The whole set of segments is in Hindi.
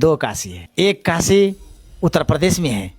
दो काशी है। एक काशी उत्तर प्रदेश में है,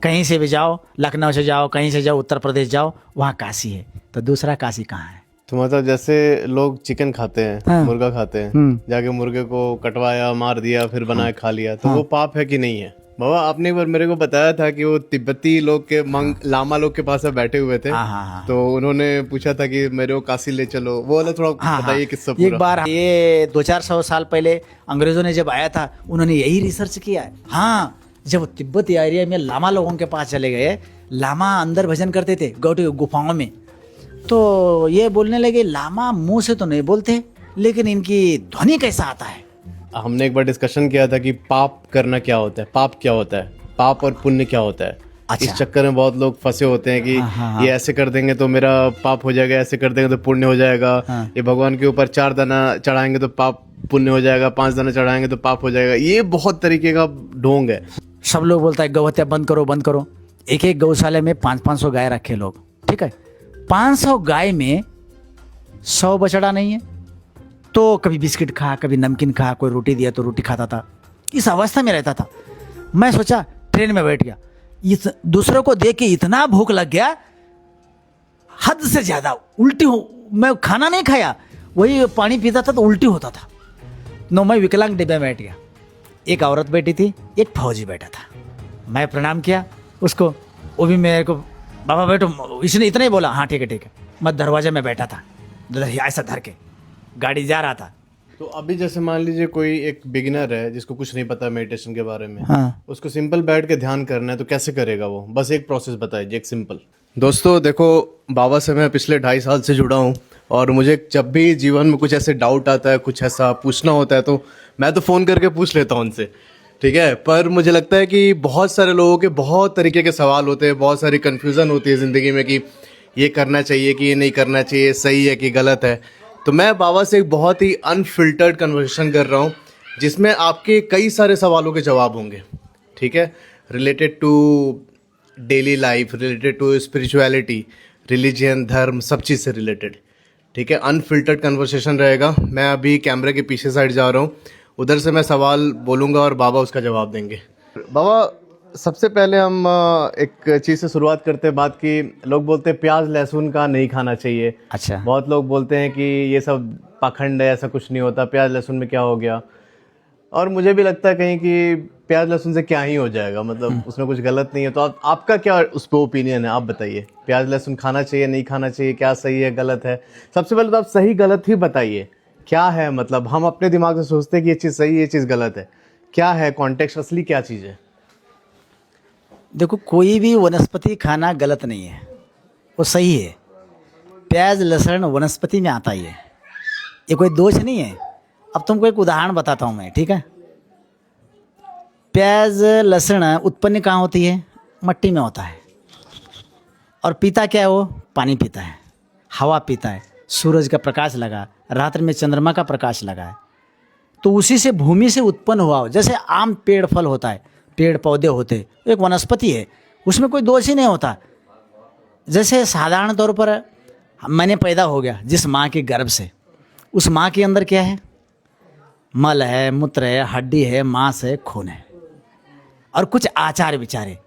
कहीं से भी जाओ, लखनऊ से जाओ, कहीं से जाओ, उत्तर प्रदेश जाओ, वहाँ काशी है। तो दूसरा काशी कहाँ है? तो मतलब जैसे लोग चिकन खाते हैं, हाँ। मुर्गा खाते हैं, जाके मुर्गे को कटवाया, मार दिया, फिर बनाया खा लिया, तो वो पाप है कि नहीं है? बाबा आपने एक बार मेरे को बताया था कि वो तिब्बती लोग के लामा लोग के पास बैठे हुए थे। हाँ। तो उन्होंने पूछा था कि मेरे को काशी ले चलो, वो वाला थोड़ा बताइए किस्सा पूरा। एक बार ये 200-400 साल पहले अंग्रेजों ने जब आया था, उन्होंने यही रिसर्च किया है। हाँ, जब तिब्बत एरिया में लामा लोगों के पास चले गए, लामा अंदर भजन करते थे गुफाओं में, तो ये बोलने लगे लामा मुंह से तो नहीं बोलते, लेकिन इनकी ध्वनि कैसा आता है। हमने एक बार डिस्कशन किया था कि पाप करना क्या होता है, पाप क्या होता है, पाप और पुण्य क्या होता है। अच्छा। इस चक्कर में बहुत लोग फंसे होते हैं कि ये ऐसे कर देंगे तो मेरा पाप हो जाएगा, ऐसे कर देंगे तो पुण्य हो जाएगा। ये भगवान के ऊपर 4 दाना चढ़ाएंगे तो पाप पुण्य हो जाएगा, 5 दाना चढ़ाएंगे तो पाप हो जाएगा। ये बहुत तरीके का ढोंग है। सब लोग बोलता है गौ हत्या बंद करो बंद करो। एक एक गौशाले में 500-500 गाय रखे लोग, ठीक है। 500 गाय में 100 बछड़ा नहीं है, तो कभी बिस्किट खा, कभी नमकीन खा, कोई रोटी दिया तो रोटी खाता था। इस अवस्था में रहता था। मैं सोचा, ट्रेन में बैठ गया, दूसरों को देख के इतना भूख लग गया, हद से ज्यादा उल्टी हो। मैं खाना नहीं खाया, वही पानी पीता था तो उल्टी होता था। मैं विकलांग डिब्बे में बैठ गया। एक औरत बैठी थी, एक फौजी बैठा था। मैं प्रणाम किया उसको, वो भी मेरे को बाबा बैठो, इसने इतना ही बोला, हाँ ठीक है। मैं दरवाजे में बैठा था, ऐसा धर के गाड़ी जा रहा था। तो अभी जैसे मान लीजिए कोई एक बिगिनर है जिसको कुछ नहीं पता मेडिटेशन के बारे में, हाँ। उसको सिंपल बैठ के ध्यान करना है तो कैसे करेगा वो? बस एक प्रोसेस बताइए, एक सिंपल। दोस्तों देखो, बाबा से मैं पिछले 2.5 साल से जुड़ा हूँ, और मुझे जब भी जीवन में कुछ ऐसे डाउट आता है, कुछ ऐसा पूछना होता है, तो मैं तो फ़ोन करके पूछ लेता हूँ उनसे, ठीक है। पर मुझे लगता है कि बहुत सारे लोगों के बहुत तरीके के सवाल होते हैं, बहुत सारी कन्फ्यूज़न होती है ज़िंदगी में कि ये करना चाहिए कि ये नहीं करना चाहिए, सही है कि गलत है। तो मैं बाबा से एक बहुत ही अनफिल्टर्ड कन्वर्सेशन कर रहा हूँ, जिसमें आपके कई सारे सवालों के जवाब होंगे, ठीक है। Related to daily life, related to spirituality, religion, धर्म, सब चीज़ से रिलेटेड, ठीक है। अनफिल्टर्ड कन्वर्सेशन रहेगा। मैं अभी कैमरे के पीछे साइड जा रहा हूँ, उधर से मैं सवाल बोलूँगा और बाबा उसका जवाब देंगे। बाबा, सबसे पहले हम एक चीज़ से शुरुआत करते हैं बात की। लोग बोलते हैं प्याज लहसुन का नहीं खाना चाहिए। अच्छा। बहुत लोग बोलते हैं कि ये सब पाखंड है, ऐसा कुछ नहीं होता, प्याज लहसुन में क्या हो गया। और मुझे भी लगता है कहीं कि प्याज लहसुन से क्या ही हो जाएगा, मतलब उसमें कुछ गलत नहीं है। तो आपका क्या उस पर ओपिनियन है, आप बताइए। प्याज लहसुन खाना चाहिए, नहीं खाना चाहिए, क्या सही है गलत है? सबसे पहले तो आप सही गलत ही बताइए, क्या है? मतलब हम अपने दिमाग से सोचते हैं कि ये चीज़ सही है, ये चीज़ गलत है, क्या है कॉन्टेक्स्ट, असली क्या चीज़ है? देखो, कोई भी वनस्पति खाना गलत नहीं है, वो सही है। प्याज लहसुन वनस्पति में आता ही है, ये कोई दोष नहीं है। अब तुमको एक उदाहरण बताता हूँ मैं, ठीक है। प्याज लहसुन उत्पन्न कहाँ होती है? मट्टी में होता है। और पीता क्या है वो? पानी पीता है, हवा पीता है, सूरज का प्रकाश लगा, रात्रि में चंद्रमा का प्रकाश लगा है, तो उसी से भूमि से उत्पन्न हुआ हो। जैसे आम पेड़ फल होता है, पेड़ पौधे होते, एक वनस्पति है, उसमें कोई दोष ही नहीं होता। जैसे साधारण तौर पर मैंने पैदा हो गया जिस माँ के गर्भ से, उस माँ के अंदर क्या है? मल है, मूत्र है, हड्डी है, मांस है, खून है, और कुछ आचार विचार है।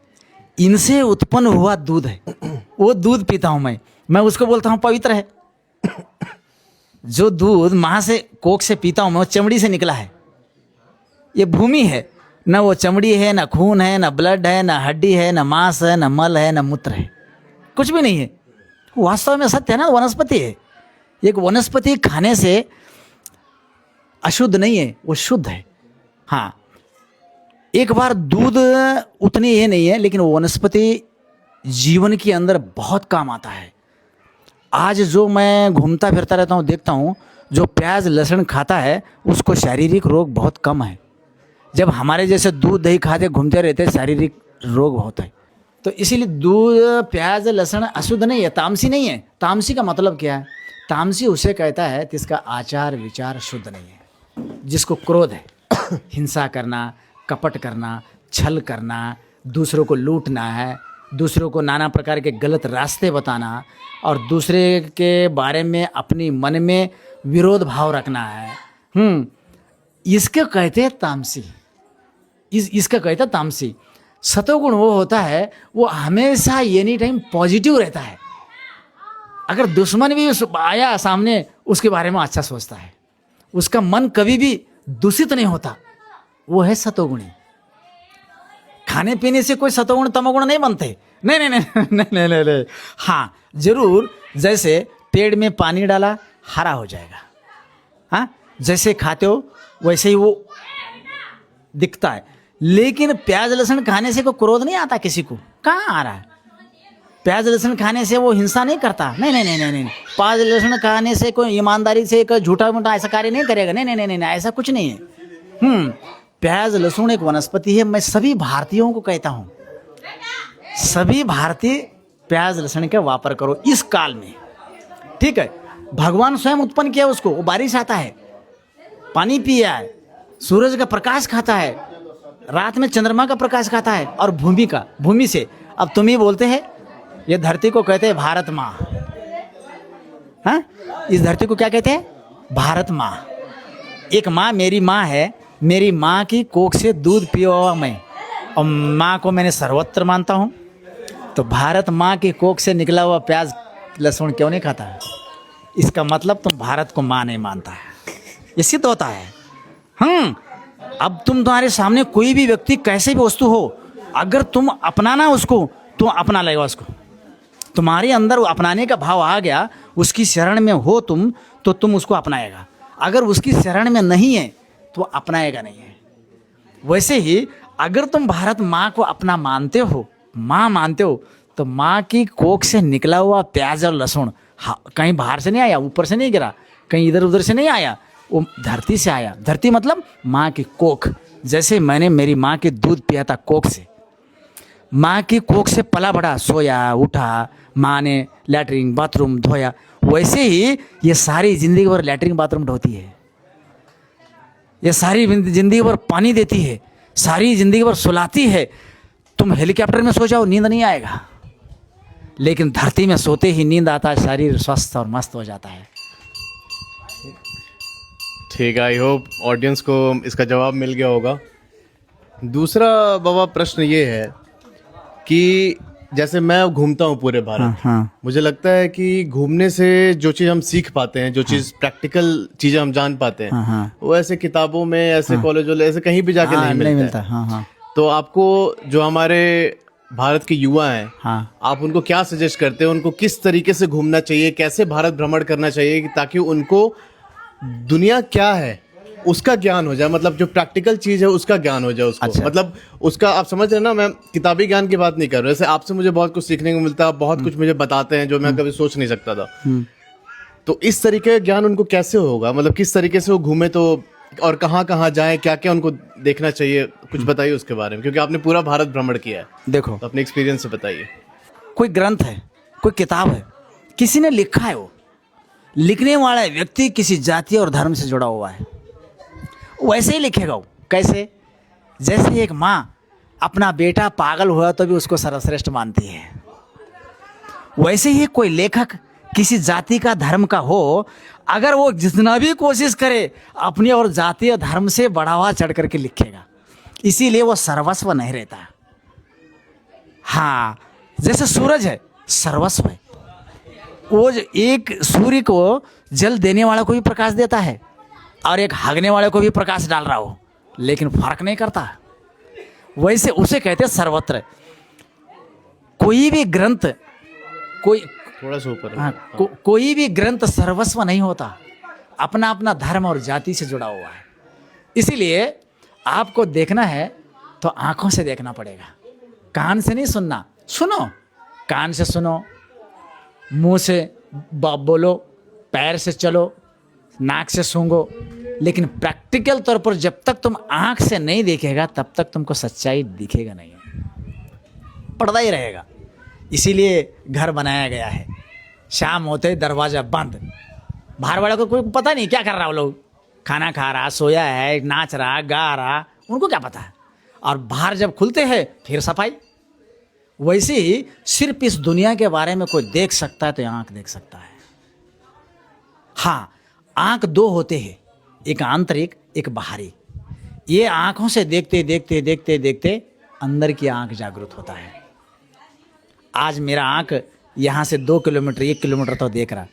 इनसे उत्पन्न हुआ दूध है, वो दूध पीता हूँ मैं उसको बोलता हूँ पवित्र है। जो दूध माँ से, कोख से पीता हूँ मैं, वो चमड़ी से निकला है, ये भूमि है। न वो चमड़ी है, न खून है, न ब्लड है, न हड्डी है, न मांस है, न मल है, न मूत्र है, कुछ भी नहीं है। वास्तव में सत्य है ना, वनस्पति है। एक वनस्पति खाने से अशुद्ध नहीं है, वो शुद्ध है। हाँ, एक बार दूध उतनी ये नहीं है, लेकिन वो वनस्पति जीवन के अंदर बहुत काम आता है। आज जो मैं घूमता फिरता रहता हूँ, देखता हूँ, जो प्याज लहसुन खाता है उसको शारीरिक रोग बहुत कम है। जब हमारे जैसे दूध दही खाते घूमते रहते, शारीरिक रोग होता है। तो इसीलिए दूध, प्याज लहसुन अशुद्ध नहीं है, तामसी नहीं है। तामसी का मतलब क्या है? तामसी उसे कहता है जिसका आचार विचार शुद्ध नहीं है, जिसको क्रोध है, हिंसा करना, कपट करना, छल करना, दूसरों को लूटना है, दूसरों को नाना प्रकार के गलत रास्ते बताना, और दूसरे के बारे में अपनी मन में विरोध भाव रखना है। इसके कहते हैं तामसी। इसका कहता तामसी। सतोगुण वो होता है, वो हमेशा एनी टाइम पॉजिटिव रहता है। अगर दुश्मन भी आया सामने, उसके बारे में अच्छा सोचता है, उसका मन कभी भी दूषित नहीं होता, वो है सतोगुणी। खाने पीने से कोई सतोगुण तमोगुण नहीं बनते, नहीं नहीं नहीं नहीं नहीं नहीं, नहीं। हाँ जरूर, जैसे पेड़ में पानी डाला हरा हो जाएगा, हाँ जैसे खाते हो वैसे ही वो दिखता है। लेकिन प्याज लहसुन खाने से कोई क्रोध नहीं आता किसी को, कहाँ आ रहा है? प्याज लहसुन खाने से वो हिंसा नहीं करता, नहीं नहीं नहीं नहीं नहीं। प्याज लहसुन खाने से कोई ईमानदारी से कोई झूठा मूठा ऐसा कार्य नहीं करेगा, नहीं नहीं नहीं नहीं, ऐसा कुछ नहीं है। प्याज लहसुन एक वनस्पति है। मैं सभी भारतीयों को कहता हूँ, सभी भारतीय प्याज लहसुन का वापर करो इस काल में, ठीक है। भगवान स्वयं उत्पन्न किया उसको, वो बारिश आता है, पानी पिया है, सूरज का प्रकाश खाता है, रात में चंद्रमा का प्रकाश खाता है, और भूमि से। अब तुम ही बोलते हैं ये धरती को कहते हैं भारत माँ, हाँ इस धरती को क्या कहते हैं? भारत माँ। एक माँ मेरी माँ है, मेरी माँ की कोख से दूध पिया हुआ मैं, और माँ को मैंने सर्वत्र मानता हूँ, तो भारत माँ की कोख से निकला हुआ प्याज लहसुन क्यों नहीं खाता? इसका मतलब तुम भारत को माँ नहीं मानता है, ये सिद्ध होता है। अब तुम्हारे सामने कोई भी व्यक्ति कैसे भी वस्तु हो, अगर तुम अपनाना उसको, तो अपना लेगा उसको। तुम्हारे अंदर वो अपनाने का भाव आ गया, उसकी शरण में हो तुम, तो तुम उसको अपनाएगा। अगर उसकी शरण में नहीं है तो अपनाएगा नहीं है। वैसे ही अगर तुम भारत माँ को अपना मानते हो, माँ मानते हो, तो माँ की कोख से निकला हुआ प्याज और लहसुन कहीं बाहर से नहीं आया, ऊपर से नहीं गिरा, कहीं इधर उधर से नहीं आया, वो धरती से आया। धरती मतलब माँ की कोख। जैसे मैंने मेरी माँ के दूध पिया था कोख से, माँ की कोख से पला बढ़ा, सोया उठा, माँ ने लैट्रिन बाथरूम धोया, वैसे ही ये सारी जिंदगी भर लैट्रिन बाथरूम ढोती है, ये सारी जिंदगी भर पानी देती है, सारी जिंदगी भर सुलाती है। तुम हेलीकॉप्टर में सो जाओ, नींद नहीं आएगा, लेकिन धरती में सोते ही नींद आता है, शरीर स्वस्थ और मस्त हो जाता है। ठीक है, आई होप ऑडियंस को इसका जवाब मिल गया होगा। दूसरा बाबा प्रश्न ये है कि जैसे मैं घूमता हूँ पूरे भारत, मुझे लगता है कि घूमने से जो चीज़ हम सीख पाते हैं, जो चीज़ प्रैक्टिकल चीज़ें हम जान पाते हैं, वो ऐसे किताबों में, ऐसे कॉलेज वाले, ऐसे कहीं भी जाके नहीं मिलता है। तो आपको जो हमारे भारत के युवा हैं, आप उनको क्या सजेस्ट करते हैं? उनको किस तरीके से घूमना चाहिए, कैसे भारत भ्रमण करना चाहिए ताकि उनको दुनिया क्या है उसका ज्ञान हो जाए, मतलब जो प्रैक्टिकल चीज है उसका ज्ञान हो जाए उसको। अच्छा। मतलब उसका, आप समझ रहे हैं ना, मैं किताबी ज्ञान की बात नहीं कर रहा हूँ। जैसे आपसे मुझे बहुत कुछ सीखने को मिलता है, बहुत कुछ मुझे बताते हैं जो मैं कभी सोच नहीं सकता था। तो इस तरीके का ज्ञान उनको कैसे होगा, मतलब किस तरीके से वो घूमे, तो और कहाँ कहाँ जाए, क्या क्या उनको देखना चाहिए, कुछ बताइए उसके बारे में, क्योंकि आपने पूरा भारत भ्रमण किया है। देखो, तो अपने एक्सपीरियंस से बताइए। कोई ग्रंथ है, कोई किताब है, किसी ने लिखा है, वो लिखने वाला व्यक्ति किसी जाति और धर्म से जुड़ा हुआ है, वैसे ही लिखेगा वो। कैसे? जैसे एक माँ अपना बेटा पागल हुआ तो भी उसको सर्वश्रेष्ठ मानती है, वैसे ही कोई लेखक किसी जाति का धर्म का हो, अगर वो जितना भी कोशिश करे अपनी और जाति और धर्म से बढ़ावा चढ़ करके लिखेगा, इसीलिए वो सर्वस्व नहीं रहता। हाँ, जैसे सूरज है, सर्वस्व है, वो एक सूर्य को जल देने वाला को भी प्रकाश देता है और एक भागने वाले को भी प्रकाश डाल रहा हो, लेकिन फर्क नहीं करता। वैसे उसे कहते हैं सर्वत्र। कोई भी ग्रंथ, कोई थोड़ा सा ऊपर, कोई भी ग्रंथ सर्वस्व नहीं होता, अपना अपना धर्म और जाति से जुड़ा हुआ है। इसीलिए आपको देखना है तो आंखों से देखना पड़ेगा, कान से नहीं सुनना। सुनो, कान से सुनो, मुंह से बोलो, पैर से चलो, नाक से सूंघो, लेकिन प्रैक्टिकल तौर पर जब तक तुम आंख से नहीं देखेगा तब तक तुमको सच्चाई दिखेगा नहीं, पर्दा ही रहेगा। इसीलिए घर बनाया गया है, शाम होते दरवाजा बंद, बाहर वाले को कोई पता नहीं क्या कर रहा, वो लोग खाना खा रहा, सोया है, नाच रहा, गा रहा, उनको क्या पता है। और बाहर जब खुलते हैं फिर सफाई। वैसे ही सिर्फ इस दुनिया के बारे में कोई देख सकता है तो आंख देख सकता है। हाँ, आंख दो होते हैं, एक आंतरिक, एक बाहरी। ये आंखों से देखते देखते देखते देखते अंदर की आंख जागृत होता है। आज मेरा आंख यहाँ से 2 किलोमीटर 1 किलोमीटर तक देख रहा,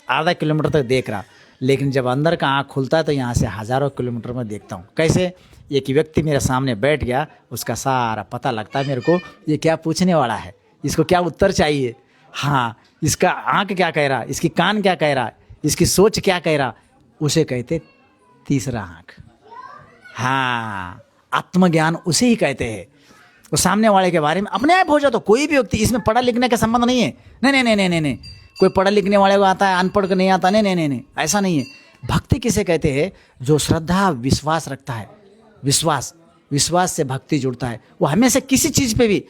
आधा किलोमीटर तक देख रहा, लेकिन जब अंदर का आंख खुलता है तो यहाँ से हज़ारों किलोमीटर में देखता हूँ। कैसे? एक व्यक्ति मेरे सामने बैठ गया, उसका सारा पता लगता है मेरे को, ये क्या पूछने वाला है, इसको क्या उत्तर चाहिए, हाँ इसका आंख क्या कह रहा, इसकी कान क्या कह रहा, इसकी सोच क्या कह रहा, उसे कहते तीसरा आंख। हाँ, आत्मज्ञान उसे ही कहते हैं। वो सामने वाले के बारे में अपने आप हो जाता। कोई भी व्यक्ति, इसमें पढ़ा लिखने का संबंध नहीं है। नहीं नहीं नहीं नहीं नहीं, कोई पढ़ा लिखने वाले को आता है, अनपढ़ को नहीं आता, नहीं नहीं नहीं नहीं, ऐसा नहीं है। भक्ति किसे कहते हैं? जो श्रद्धा विश्वास रखता है, विश्वास से भक्ति जुड़ता है। वो हमेशा किसी चीज़ पे भी,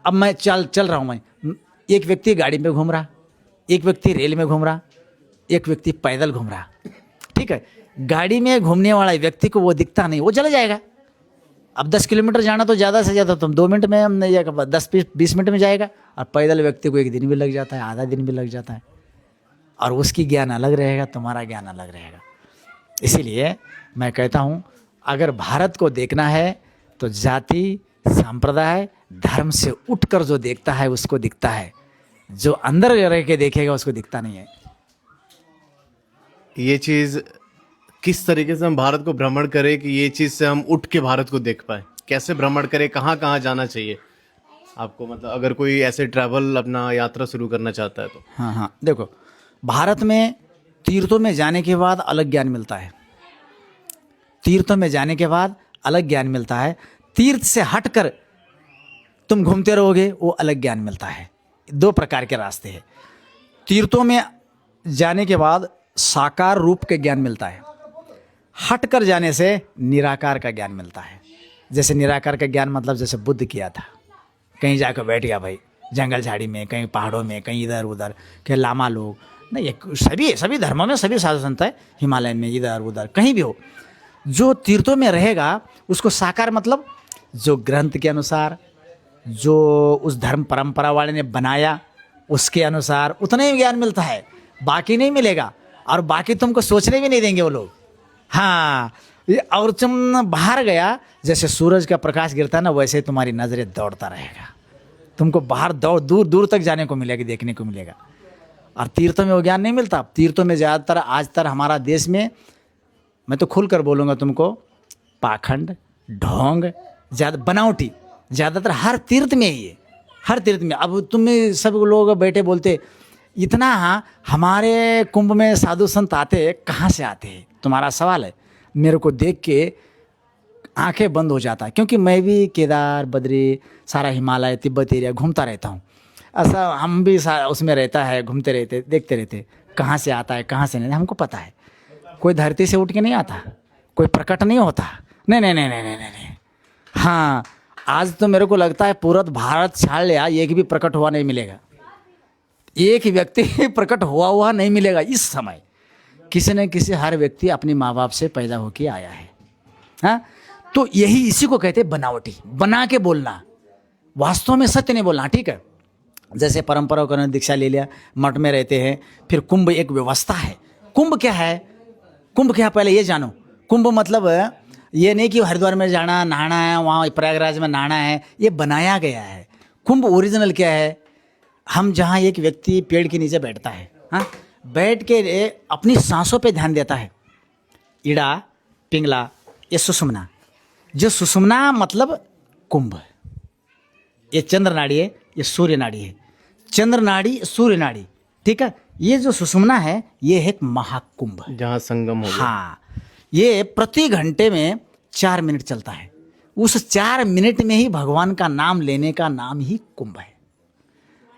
अब मैं चल रहा हूँ, मैं एक व्यक्ति गाड़ी में घूम रहा, एक व्यक्ति रेल में घूम रहा, एक व्यक्ति पैदल घूम रहा, ठीक है। गाड़ी में घूमने वाला व्यक्ति को वो दिखता नहीं, वो चला जाएगा। अब 10 किलोमीटर जाना तो ज़्यादा से ज़्यादा तुम 2 मिनट में या 10-20 मिनट में जाएगा, और पैदल व्यक्ति को 1 दिन भी लग जाता है, आधा दिन भी लग जाता है। और उसकी ज्ञान अलग रहेगा, तुम्हारा ज्ञान अलग रहेगा। इसीलिए मैं कहता हूँ, अगर भारत को देखना है तो जाति, संप्रदाय, धर्म से उठकर जो देखता है उसको दिखता है, जो अंदर रह के देखेगा उसको दिखता नहीं है। ये चीज़ किस तरीके से हम भारत को भ्रमण करें कि ये चीज़ से हम उठ के भारत को देख पाए? कैसे भ्रमण करें, कहाँ कहाँ जाना चाहिए आपको? मतलब अगर कोई ऐसे ट्रैवल अपना यात्रा शुरू करना चाहता है तो। हाँ, देखो, भारत में तीर्थों में जाने के बाद अलग ज्ञान मिलता है। तीर्थों में जाने के बाद अलग ज्ञान मिलता है। तीर्थ से हटकर तुम घूमते रहोगे, वो अलग ज्ञान मिलता है। 2 प्रकार के रास्ते हैं। तीर्थों में जाने के बाद साकार रूप के ज्ञान मिलता है, हटकर जाने से निराकार का ज्ञान मिलता है। जैसे निराकार का ज्ञान मतलब जैसे बुद्ध किया था, कहीं जाकर बैठ गया भाई, जंगल झाड़ी में, कहीं पहाड़ों में, कहीं इधर उधर, कहीं लामा लोग, नहीं, सभी धर्मों में सभी साधु संत है, हिमालय में, इधर उधर, कहीं भी हो। जो तीर्थों में रहेगा उसको साकार मतलब जो ग्रंथ के अनुसार, जो उस धर्म परंपरा वाले ने बनाया उसके अनुसार उतना ही ज्ञान मिलता है, बाकी नहीं मिलेगा। और बाकी तुमको सोचने भी नहीं देंगे वो लोग। हाँ, और तुम बाहर गया, जैसे सूरज का प्रकाश गिरता है ना, वैसे तुम्हारी नजरें दौड़ता रहेगा, तुमको बाहर दूर दूर तक जाने को मिलेगा, देखने को मिलेगा। और तीर्थों में वो ज्ञान नहीं मिलता। तीर्थों में ज़्यादातर आज तक हमारा देश में, मैं तो खुल कर बोलूँगा तुमको, पाखंड, ढोंग, ज़्यादा बनावटी ज़्यादातर हर तीर्थ में ही है, हर तीर्थ में। अब तुम सब लोग बैठे बोलते इतना, हाँ हमारे कुंभ में साधु संत आते, कहाँ से आते हैं तुम्हारा सवाल है। मेरे को देख के आंखें बंद हो जाता है, क्योंकि मैं भी केदार, बद्री, सारा हिमालय, तिब्बत एरिया घूमता रहता हूँ। ऐसा हम भी उसमें रहता है, घूमते रहते, देखते रहते, कहाँ से आता है कहाँ से नहीं, हमको पता है। कोई धरती से उठ के नहीं आता, कोई प्रकट नहीं होता, नहीं नहीं नहीं नहीं नहीं नहीं। हाँ, आज तो मेरे को लगता है पूरा भारत छाड़ लिया, एक भी प्रकट हुआ नहीं मिलेगा, एक व्यक्ति प्रकट हुआ नहीं मिलेगा इस समय। किसी न किसी, हर व्यक्ति अपने माँ बाप से पैदा होके आया है। हाँ, तो यही इसी को कहते हैं बनावटी, बना के बोलना, वास्तव में सत्य नहीं बोलना, ठीक है। जैसे परंपरा को दीक्षा ले लिया, मठ में रहते हैं, फिर कुंभ एक व्यवस्था है। कुंभ क्या है? कुंभ क्या, पहले ये जानो। कुंभ मतलब ये नहीं कि हरिद्वार में जाना, नहाना है, वहाँ प्रयागराज में नहाना है, ये बनाया गया है। कुंभ ओरिजिनल क्या है? हम जहाँ एक व्यक्ति पेड़ के नीचे बैठता है, हाँ, बैठ के अपनी सांसों पे ध्यान देता है, इड़ा, पिंगला, ये सुषुम्ना। जो सुषुम्ना मतलब कुंभ, ये चंद्र नाड़ी है, ये सूर्य नाड़ी है। चंद्र नाड़ी, सूर्य नाड़ी, ठीक है। ये जो सुषुम्ना है, ये है एक महाकुंभ, जहाँ संगम हो। हाँ, ये प्रति घंटे में 4 मिनट चलता है। उस 4 मिनट में ही भगवान का नाम लेने का नाम ही कुंभ है।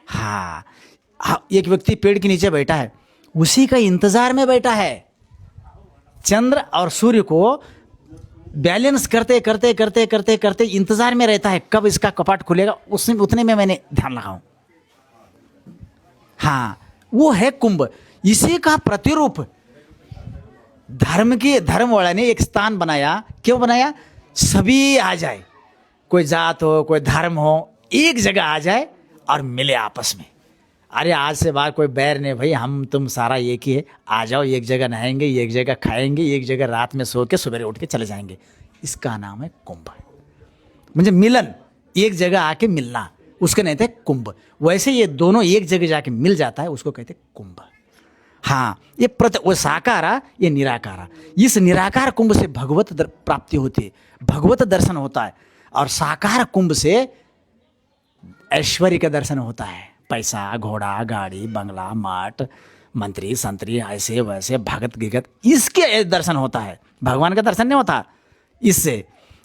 हाँ, एक व्यक्ति पेड़ के नीचे बैठा है, उसी का इंतजार में बैठा है। चंद्र और सूर्य को बैलेंस करते करते करते करते करते इंतजार में रहता है, कब इसका कपाट खुलेगा, उतने में मैंने ध्यान लगाऊं। हाँ, वो है कुंभ। इसी का प्रतिरूप धर्म वाला ने एक स्थान बनाया। क्यों बनाया? सभी आ जाए, कोई जात हो, कोई धर्म हो, एक जगह आ जाए और मिले आपस में। अरे आज से बाहर कोई बैर नहीं भाई, हम तुम सारा एक ही है, आ जाओ, एक जगह नहाएंगे, एक जगह खाएंगे, एक जगह रात में सो के सुबह उठ के चले जाएंगे। इसका नाम है कुंभ। मुझे मिलन, एक जगह आके मिलना, उसके कहते हैं कुंभ। वैसे ये दोनों एक जगह जाके मिल जाता है, उसको कहते हैं कुंभ। हाँ, ये वो साकारा, ये निराकारा। इस निराकार कुंभ से भगवत प्राप्ति होती है, भगवत दर्शन होता है। और साकार कुंभ से ऐश्वर्य का दर्शन होता है, पैसा, घोड़ा, गाड़ी, बंगला, माट, मंत्री संतरी, ऐसे वैसे, भगत गिगत, इसके दर्शन होता है। भगवान का दर्शन नहीं होता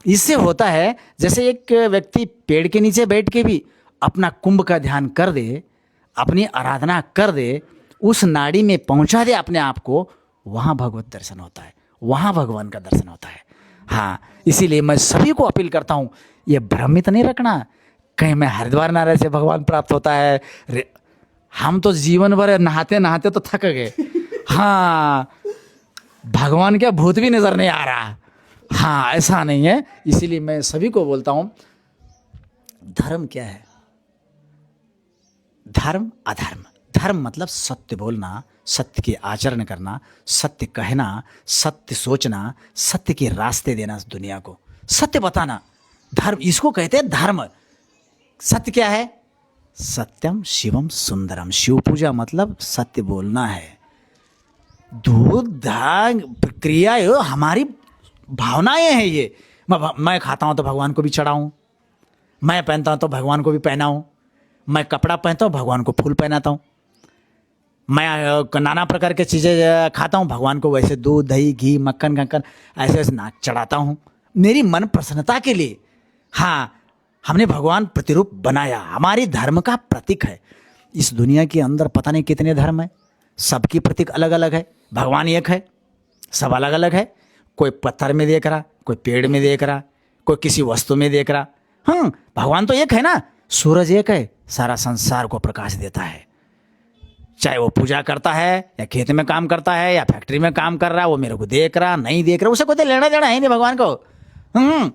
इससे होता है। जैसे एक व्यक्ति पेड़ के नीचे बैठ के भी अपना कुंभ का ध्यान कर दे, अपनी आराधना कर दे, उस नाड़ी में पहुंचा दे अपने आप को, वहाँ भगवत दर्शन होता है, वहाँ भगवान का दर्शन होता है। हाँ, इसीलिए मैं सभी को अपील करता हूँ, ये भ्रमित नहीं रखना कहीं मैं हरिद्वार नारे से भगवान प्राप्त होता है। हम तो जीवन भर नहाते नहाते तो थक गए। हाँ, भगवान क्या भूत भी नजर नहीं आ रहा। हाँ, ऐसा नहीं है। इसीलिए मैं सभी को बोलता हूँ, धर्म क्या है? धर्म अधर्म। धर्म मतलब सत्य बोलना, सत्य के आचरण करना, सत्य कहना, सत्य सोचना, सत्य के रास्ते देना, दुनिया को सत्य बताना। धर्म, इसको कहते हैं धर्म। सत्य क्या है? सत्यम शिवम सुंदरम। शिव पूजा मतलब सत्य बोलना है। दूध धाग प्रक्रिया हमारी भावनाएं हैं। ये मैं खाता हूं तो भगवान को भी चढ़ाऊं, मैं पहनता हूं तो भगवान को भी पहनाऊं, मैं कपड़ा पहनता हूं भगवान को फूल पहनाता हूं, मैं नाना प्रकार की चीज़ें खाता हूं भगवान को वैसे दूध दही घी मक्खन गक्खन ऐसे ऐसे नाच चढ़ाता हूं, मेरी मन प्रसन्नता के लिए। हाँ, हमने भगवान प्रतिरूप बनाया, हमारी धर्म का प्रतीक है। इस दुनिया के अंदर पता नहीं कितने धर्म है, सबकी प्रतीक अलग अलग है। भगवान एक है, सब अलग अलग है। कोई पत्थर में देख रहा, कोई पेड़ में देख रहा, कोई किसी वस्तु में देख रहा। हाँ, भगवान तो एक है ना। सूरज एक है, सारा संसार को प्रकाश देता है। चाहे वो पूजा करता है या खेत में काम करता है या फैक्ट्री में काम कर रहा है, वो मेरे को देख रहा नहीं देख रहा, उसे कोई लेना देना है नहीं भगवान को।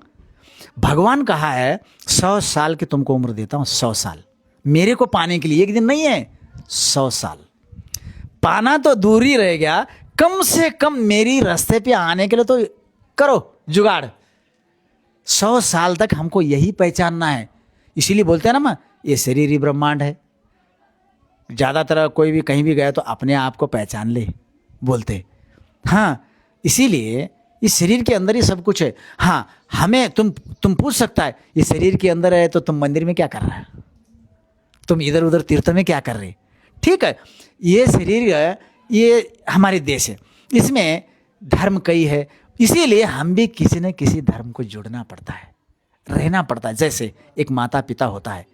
भगवान कहा है 100 साल की तुमको उम्र देता हूं, 100 साल मेरे को पाने के लिए, एक दिन नहीं है, 100 साल पाना तो दूर ही रह गया, कम से कम मेरी रास्ते पे आने के लिए तो करो जुगाड़। 100 साल तक हमको यही पहचानना है। इसीलिए बोलते हैं ना, ये शरीर ही ब्रह्मांड है। ज़्यादातर कोई भी कहीं भी गया तो अपने आप को पहचान ले बोलते। हाँ, इसीलिए इस शरीर के अंदर ही सब कुछ है। हाँ, हमें तुम पूछ सकता है, ये शरीर के अंदर है तो तुम मंदिर में क्या कर रहा है, तुम इधर उधर तीर्थ में क्या कर रहे? ठीक है, ये शरीर है, ये हमारे देश है, इसमें धर्म कई है। इसीलिए हम भी किसी न किसी धर्म को जुड़ना पड़ता है, रहना पड़ता है। जैसे एक माता पिता होता है,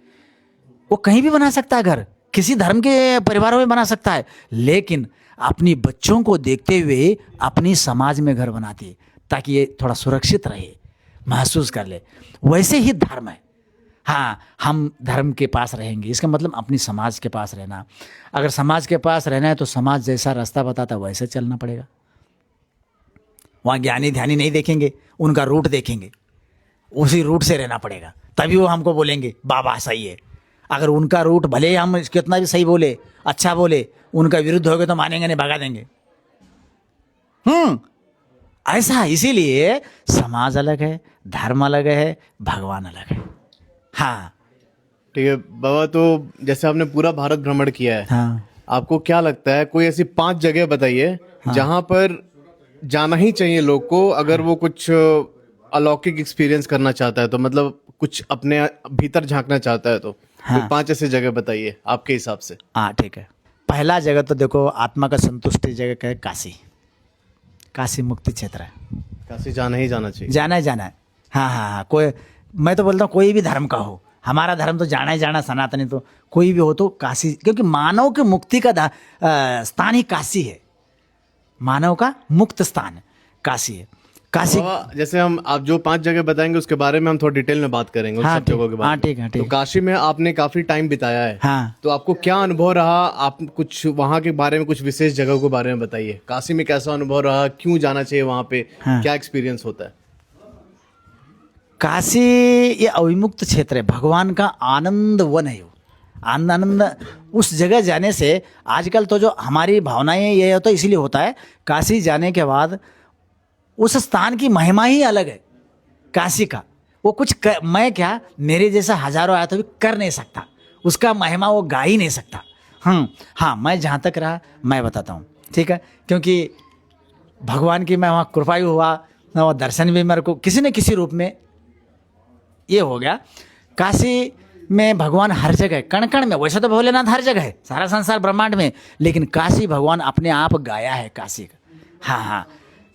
वो कहीं भी बना सकता है घर, किसी धर्म के परिवारों में बना सकता है, लेकिन अपनी बच्चों को देखते हुए अपनी समाज में घर बनाती है ताकि ये थोड़ा सुरक्षित रहे, महसूस कर ले। वैसे ही धर्म है। हाँ, हम धर्म के पास रहेंगे, इसका मतलब अपनी समाज के पास रहना। अगर समाज के पास रहना है तो समाज जैसा रास्ता बताता है वैसे चलना पड़ेगा। वहाँ ज्ञानी ध्यानी नहीं देखेंगे, उनका रूट देखेंगे, उसी रूट से रहना पड़ेगा, तभी वो हमको बोलेंगे बाबा सही है। अगर उनका रूट भले ही हम कितना भी सही बोले, अच्छा बोले, उनका विरुद्ध हो गए तो मानेंगे नहीं, भगा देंगे। ऐसा। इसीलिए समाज अलग है, धर्म अलग है, भगवान अलग है। हाँ, ठीक है बाबा, तो जैसे आपने पूरा भारत भ्रमण किया है, हाँ, आपको क्या लगता है कोई ऐसी 5 जगह बताइए जहां पर जाना ही चाहिए लोग को, अगर वो कुछ अलौकिक एक्सपीरियंस करना चाहता है, तो मतलब कुछ अपने भीतर झांकना चाहता है, तो हाँ। 5 ऐसी जगह बताइए आपके हिसाब से। हाँ, ठीक है। पहला जगह तो देखो, आत्मा का संतुष्टि जगह का है काशी। काशी मुक्ति क्षेत्र है, काशी जाना ही जाना चाहिए। जाना ही जाना है। हाँ हाँ हाँ, कोई, मैं तो बोलता हूँ कोई भी धर्म का हो, हमारा धर्म तो जाना ही जाना, सनातनी तो कोई भी हो तो काशी, क्योंकि मानव की मुक्ति का स्थान ही काशी है। मानव का मुक्त स्थान काशी है। काशी, बाबा, जैसे आप जो 5 जगह बताएंगे उसके बारे में हम थोड़ा डिटेल में बात करेंगे, उन हाँ, सब जगहों के बारे हाँ, में। ठीक है, ठीक तो काशी में आपने काफी टाइम बिताया है, हाँ। तो आपको क्या अनुभव रहा? आप कुछ वहाँ के बारे में, कुछ विशेष जगहों के बारे में बताइए। काशी में कैसा अनुभव रहा, क्यों जाना चाहिए वहाँ पे, हाँ। क्या एक्सपीरियंस होता है? काशी ये अविमुक्त क्षेत्र है, भगवान का आनंद वन है। आनंद उस जगह जाने से, आजकल तो जो हमारी भावनाएं ये होता है, इसीलिए होता है काशी जाने के बाद उस स्थान की महिमा ही अलग है। काशी का वो मैं क्या, मेरे जैसा हजारों आया तो भी कर नहीं सकता, उसका महिमा वो गा ही नहीं सकता। हाँ, मैं जहाँ तक रहा मैं बताता हूँ, ठीक है, क्योंकि भगवान की मैं वहाँ कृपायु हुआ ना, वो दर्शन भी मेरे को किसी न किसी रूप में ये हो गया। काशी में भगवान हर जगह है, कण कण में। वैसे तो भोलेनाथ हर जगह है, सारा संसार ब्रह्मांड में, लेकिन काशी भगवान अपने आप गाया है काशी का। हाँ,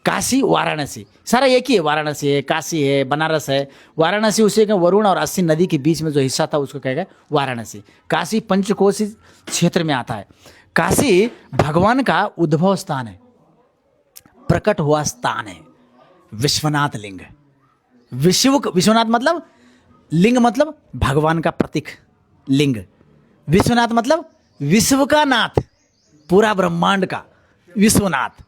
काशी वाराणसी सारा एक ही है, वाराणसी है, काशी है, बनारस है। वाराणसी उसी के वरुण और अस्सी नदी के बीच में जो हिस्सा था उसको कहेगा वाराणसी। काशी पंचकोशी क्षेत्र में आता है। काशी भगवान का उद्भव स्थान है, प्रकट हुआ स्थान है। विश्वनाथ लिंग, विश्वनाथ मतलब लिंग, मतलब भगवान का प्रतीक लिंग। विश्वनाथ मतलब विश्व का नाथ, पूरा ब्रह्मांड का विश्वनाथ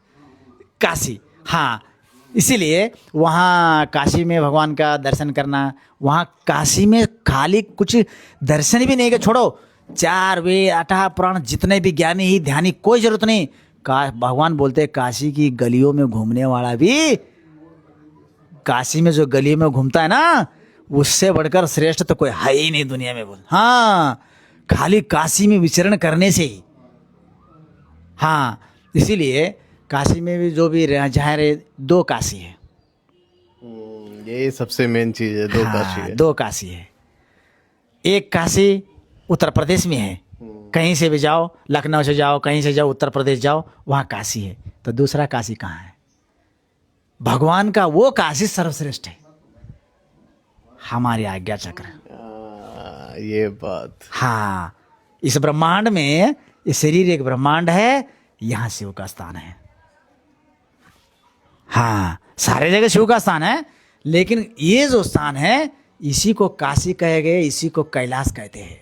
काशी। हाँ, इसीलिए वहाँ काशी में भगवान का दर्शन करना, वहाँ काशी में खाली कुछ दर्शन भी नहीं के छोड़ो, 4 वेद 8 पुराण जितने भी ज्ञानी ही ध्यानी कोई जरूरत नहीं। भगवान बोलते हैं काशी की गलियों में घूमने वाला भी, काशी में जो गली में घूमता है ना, उससे बढ़कर श्रेष्ठ तो कोई है ही नहीं दुनिया में। बोल हाँ, खाली काशी में विचरण करने से ही। हाँ, इसीलिए काशी में भी जो भी जहाँ रहे, 2 काशी है। ये सबसे मेन चीज है, 2 काशी है। 2 काशी है। एक काशी उत्तर प्रदेश में है, कहीं से भी जाओ, लखनऊ से जाओ, कहीं से जाओ, उत्तर प्रदेश जाओ, वहाँ काशी है। तो दूसरा काशी कहाँ है? भगवान का वो काशी सर्वश्रेष्ठ है, हमारे आज्ञा चक्र। ये बात। हाँ, इस ब्रह्मांड में, ये शरीर एक ब्रह्मांड है, यहाँ शिव का स्थान है। हाँ, सारे जगह शिव का स्थान है, लेकिन ये जो स्थान है इसी को काशी कहे गए, इसी को कैलाश कहते हैं।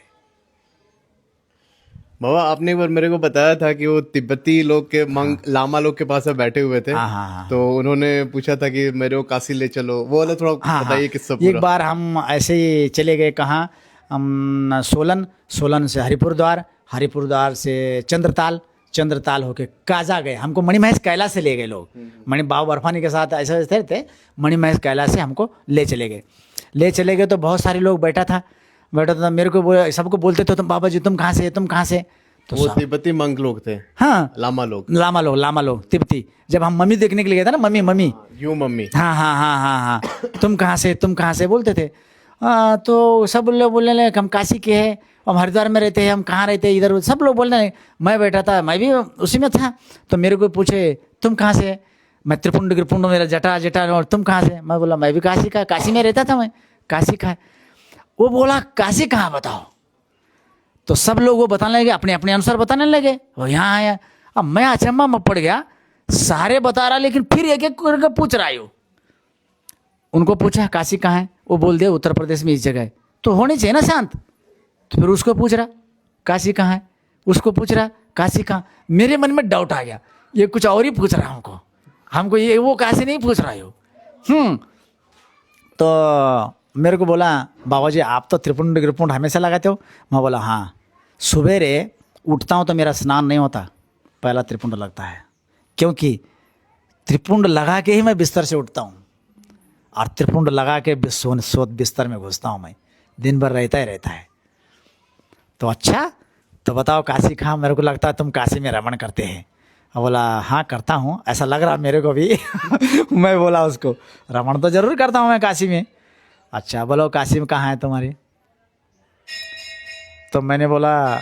बाबा, आपने एक बार मेरे को बताया था कि वो तिब्बती लोग के लामा लोग के पास बैठे हुए थे। हाँ। तो उन्होंने पूछा था कि मेरे को काशी ले चलो, वो वाला थोड़ा बताइए किस्सा पूरा। एक बार हम ऐसे ही चले गए, कहाँ, हम सोलन से हरिपुर द्वार से चंद्रताल होके काजा गए। हमको मणिमहेश कैलाश से ले गए लोग, मणि बाबा बर्फानी के साथ ऐसे थे, मणिमहेश कैलाश से हमको ले चले गए। तो बहुत सारे लोग बैठा था, मेरे को सबको बोलते थे, तुम बाबा जी तुम कहाँ से, तो वो तिब्बती मंक लोग थे। हाँ, लामा लोग तिब्बती। जब हम मम्मी देखने के लिए गए थे ना, मम्मी यू मम्मी, हाँ, तुम कहाँ से बोलते थे। तो सब लोग बोलने लगे हम काशी के हैं, हम हरिद्वार में रहते हैं, हम कहाँ रहते हैं, इधर सब लोग बोलने लगे। मैं बैठा था, मैं भी उसी में था। तो मेरे को पूछे तुम कहाँ से? मैं त्रिपुंड मेरा जटा, और तुम कहाँ से? मैं बोला मैं भी काशी में रहता था, मैं काशी का। वो बोला काशी कहाँ बताओ? तो सब लोग वो बताने लगे, अपने अपने अनुसार बताने लगे, वो यहाँ आया। अब मैं अचंभा में पड़ गया, सारे बता रहा, लेकिन फिर एक एक करके पूछ रहा है। उनको पूछा काशी कहाँ है, वो बोल दिया उत्तर प्रदेश में इस जगह है। तो होनी चाहिए ना शांत। तो फिर उसको पूछ रहा काशी कहाँ है, उसको पूछ रहा काशी कहाँ। मेरे मन में डाउट आ गया, ये कुछ और ही पूछ रहा हमको ये वो काशी नहीं पूछ रहा है। तो मेरे को बोला बाबा जी आप तो त्रिपुंड हमेशा लगाते हो? मैं बोला हाँ, सुबेरे उठता हूँ तो मेरा स्नान नहीं होता, पहला त्रिपुंड लगता है, क्योंकि त्रिपुंड लगा के ही मैं बिस्तर से उठता हूँ, और त्रिपुंड लगा के बिस्तर में घुसता हूँ मैं, दिन भर रहता है। तो अच्छा, तो बताओ काशी कहाँ? मेरे को लगता है तुम काशी में रमण करते हैं। बोला हाँ करता हूँ, ऐसा लग रहा मेरे को भी। मैं बोला उसको रमण तो जरूर करता हूँ मैं काशी में। अच्छा बोलो काशी में कहाँ है तुम्हारी? तो मैंने बोला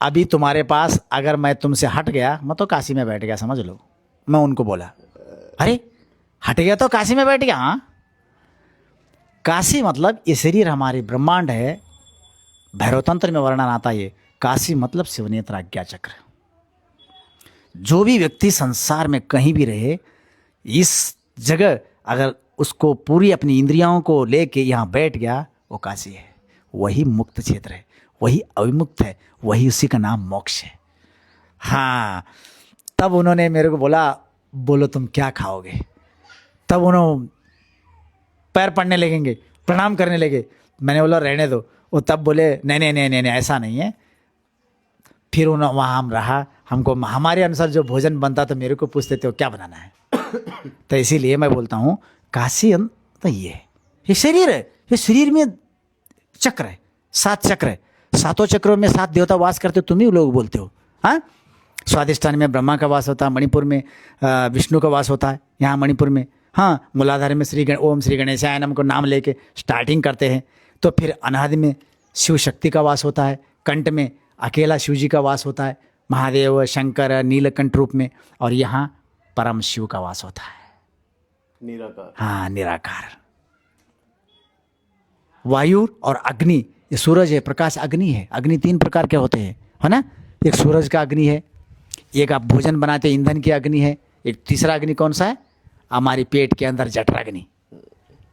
अभी तुम्हारे पास अगर मैं तुमसे हट गया, मैं तो काशी में बैठ गया समझ लो। मैं उनको बोला अरे हट गया तो काशी में बैठ गया? हाँ, काशी मतलब ये शरीर हमारी ब्रह्मांड है, भैरवतंत्र में वर्णन आता है ये। काशी मतलब शिवनेत्र आज्ञा चक्र। जो भी व्यक्ति संसार में कहीं भी रहे, इस जगह अगर उसको पूरी अपनी इंद्रियों को लेके यहाँ बैठ गया, वो काशी है, वही मुक्त क्षेत्र है, वही अविमुक्त है, वही उसी का नाम मोक्ष है। हाँ, तब उन्होंने मेरे को बोला बोलो तुम क्या खाओगे? तब उन्होंने पैर पड़ने लगेंगे, प्रणाम करने लगे। मैंने बोला रहने दो। वो तब बोले नहीं ऐसा नहीं है। फिर उन्होंने वहाँ हम रहा, हमको हमारे अनुसार जो भोजन बनता तो मेरे को पूछते थे क्या बनाना है। तो इसीलिए मैं बोलता हूँ काशी तो ये है, ये शरीर है, ये शरीर में चक्र है, 7 चक्र है, 7 चक्रों में 7 देवता वास करते, तुम ही लोग बोलते हो। हाँ, स्वादिष्ठान में ब्रह्मा का वास होता है, मणिपुर में विष्णु का वास होता है, यहाँ मणिपुर में। हाँ, मूलाधार में ओम श्री गणेशाय नमः को नाम लेके स्टार्टिंग करते हैं। तो फिर अनादि में शिव शक्ति का वास होता है, कंठ में अकेला शिव जी का वास होता है, महादेव शंकर नीलकंठ रूप में, और यहाँ परम शिव का वास होता है, निराकार। हाँ, निराकार। वायु और अग्नि, ये सूरज है, प्रकाश अग्नि है। अग्नि 3 प्रकार के होते हैं, है ना। एक सूरज का अग्नि है, एक आप भोजन बनाते ईंधन की अग्नि है, एक तीसरा अग्नि कौन सा है, हमारी पेट के अंदर जठराग्नि।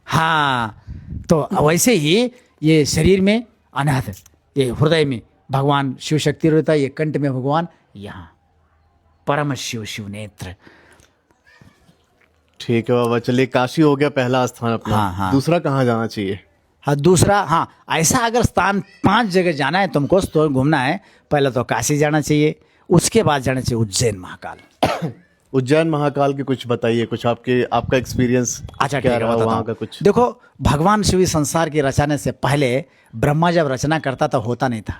हाँ, तो वैसे ही ये शरीर में अनाहत, ये हृदय में भगवान शिव शक्ति रहता है, ये कंठ में भगवान, यहाँ परम शिव शिव नेत्र। ठीक है बाबा, चलिए काशी हो गया पहला स्थान अपना। हाँ, हाँ। दूसरा कहाँ जाना चाहिए? हाँ, दूसरा, हाँ, ऐसा अगर स्थान 5 जगह जाना है तुमको, तो घूमना है, पहले तो काशी जाना चाहिए, उसके बाद जाना चाहिए उज्जैन महाकाल। उज्जैन महाकाल की कुछ बताइए, कुछ आपका एक्सपीरियंस अच्छा, क्या ठीक है, रहा बताता वहाँ हूँ। का कुछ? देखो, भगवान शिव इस संसार की रचने से पहले ब्रह्मा जब रचना करता तो होता नहीं था,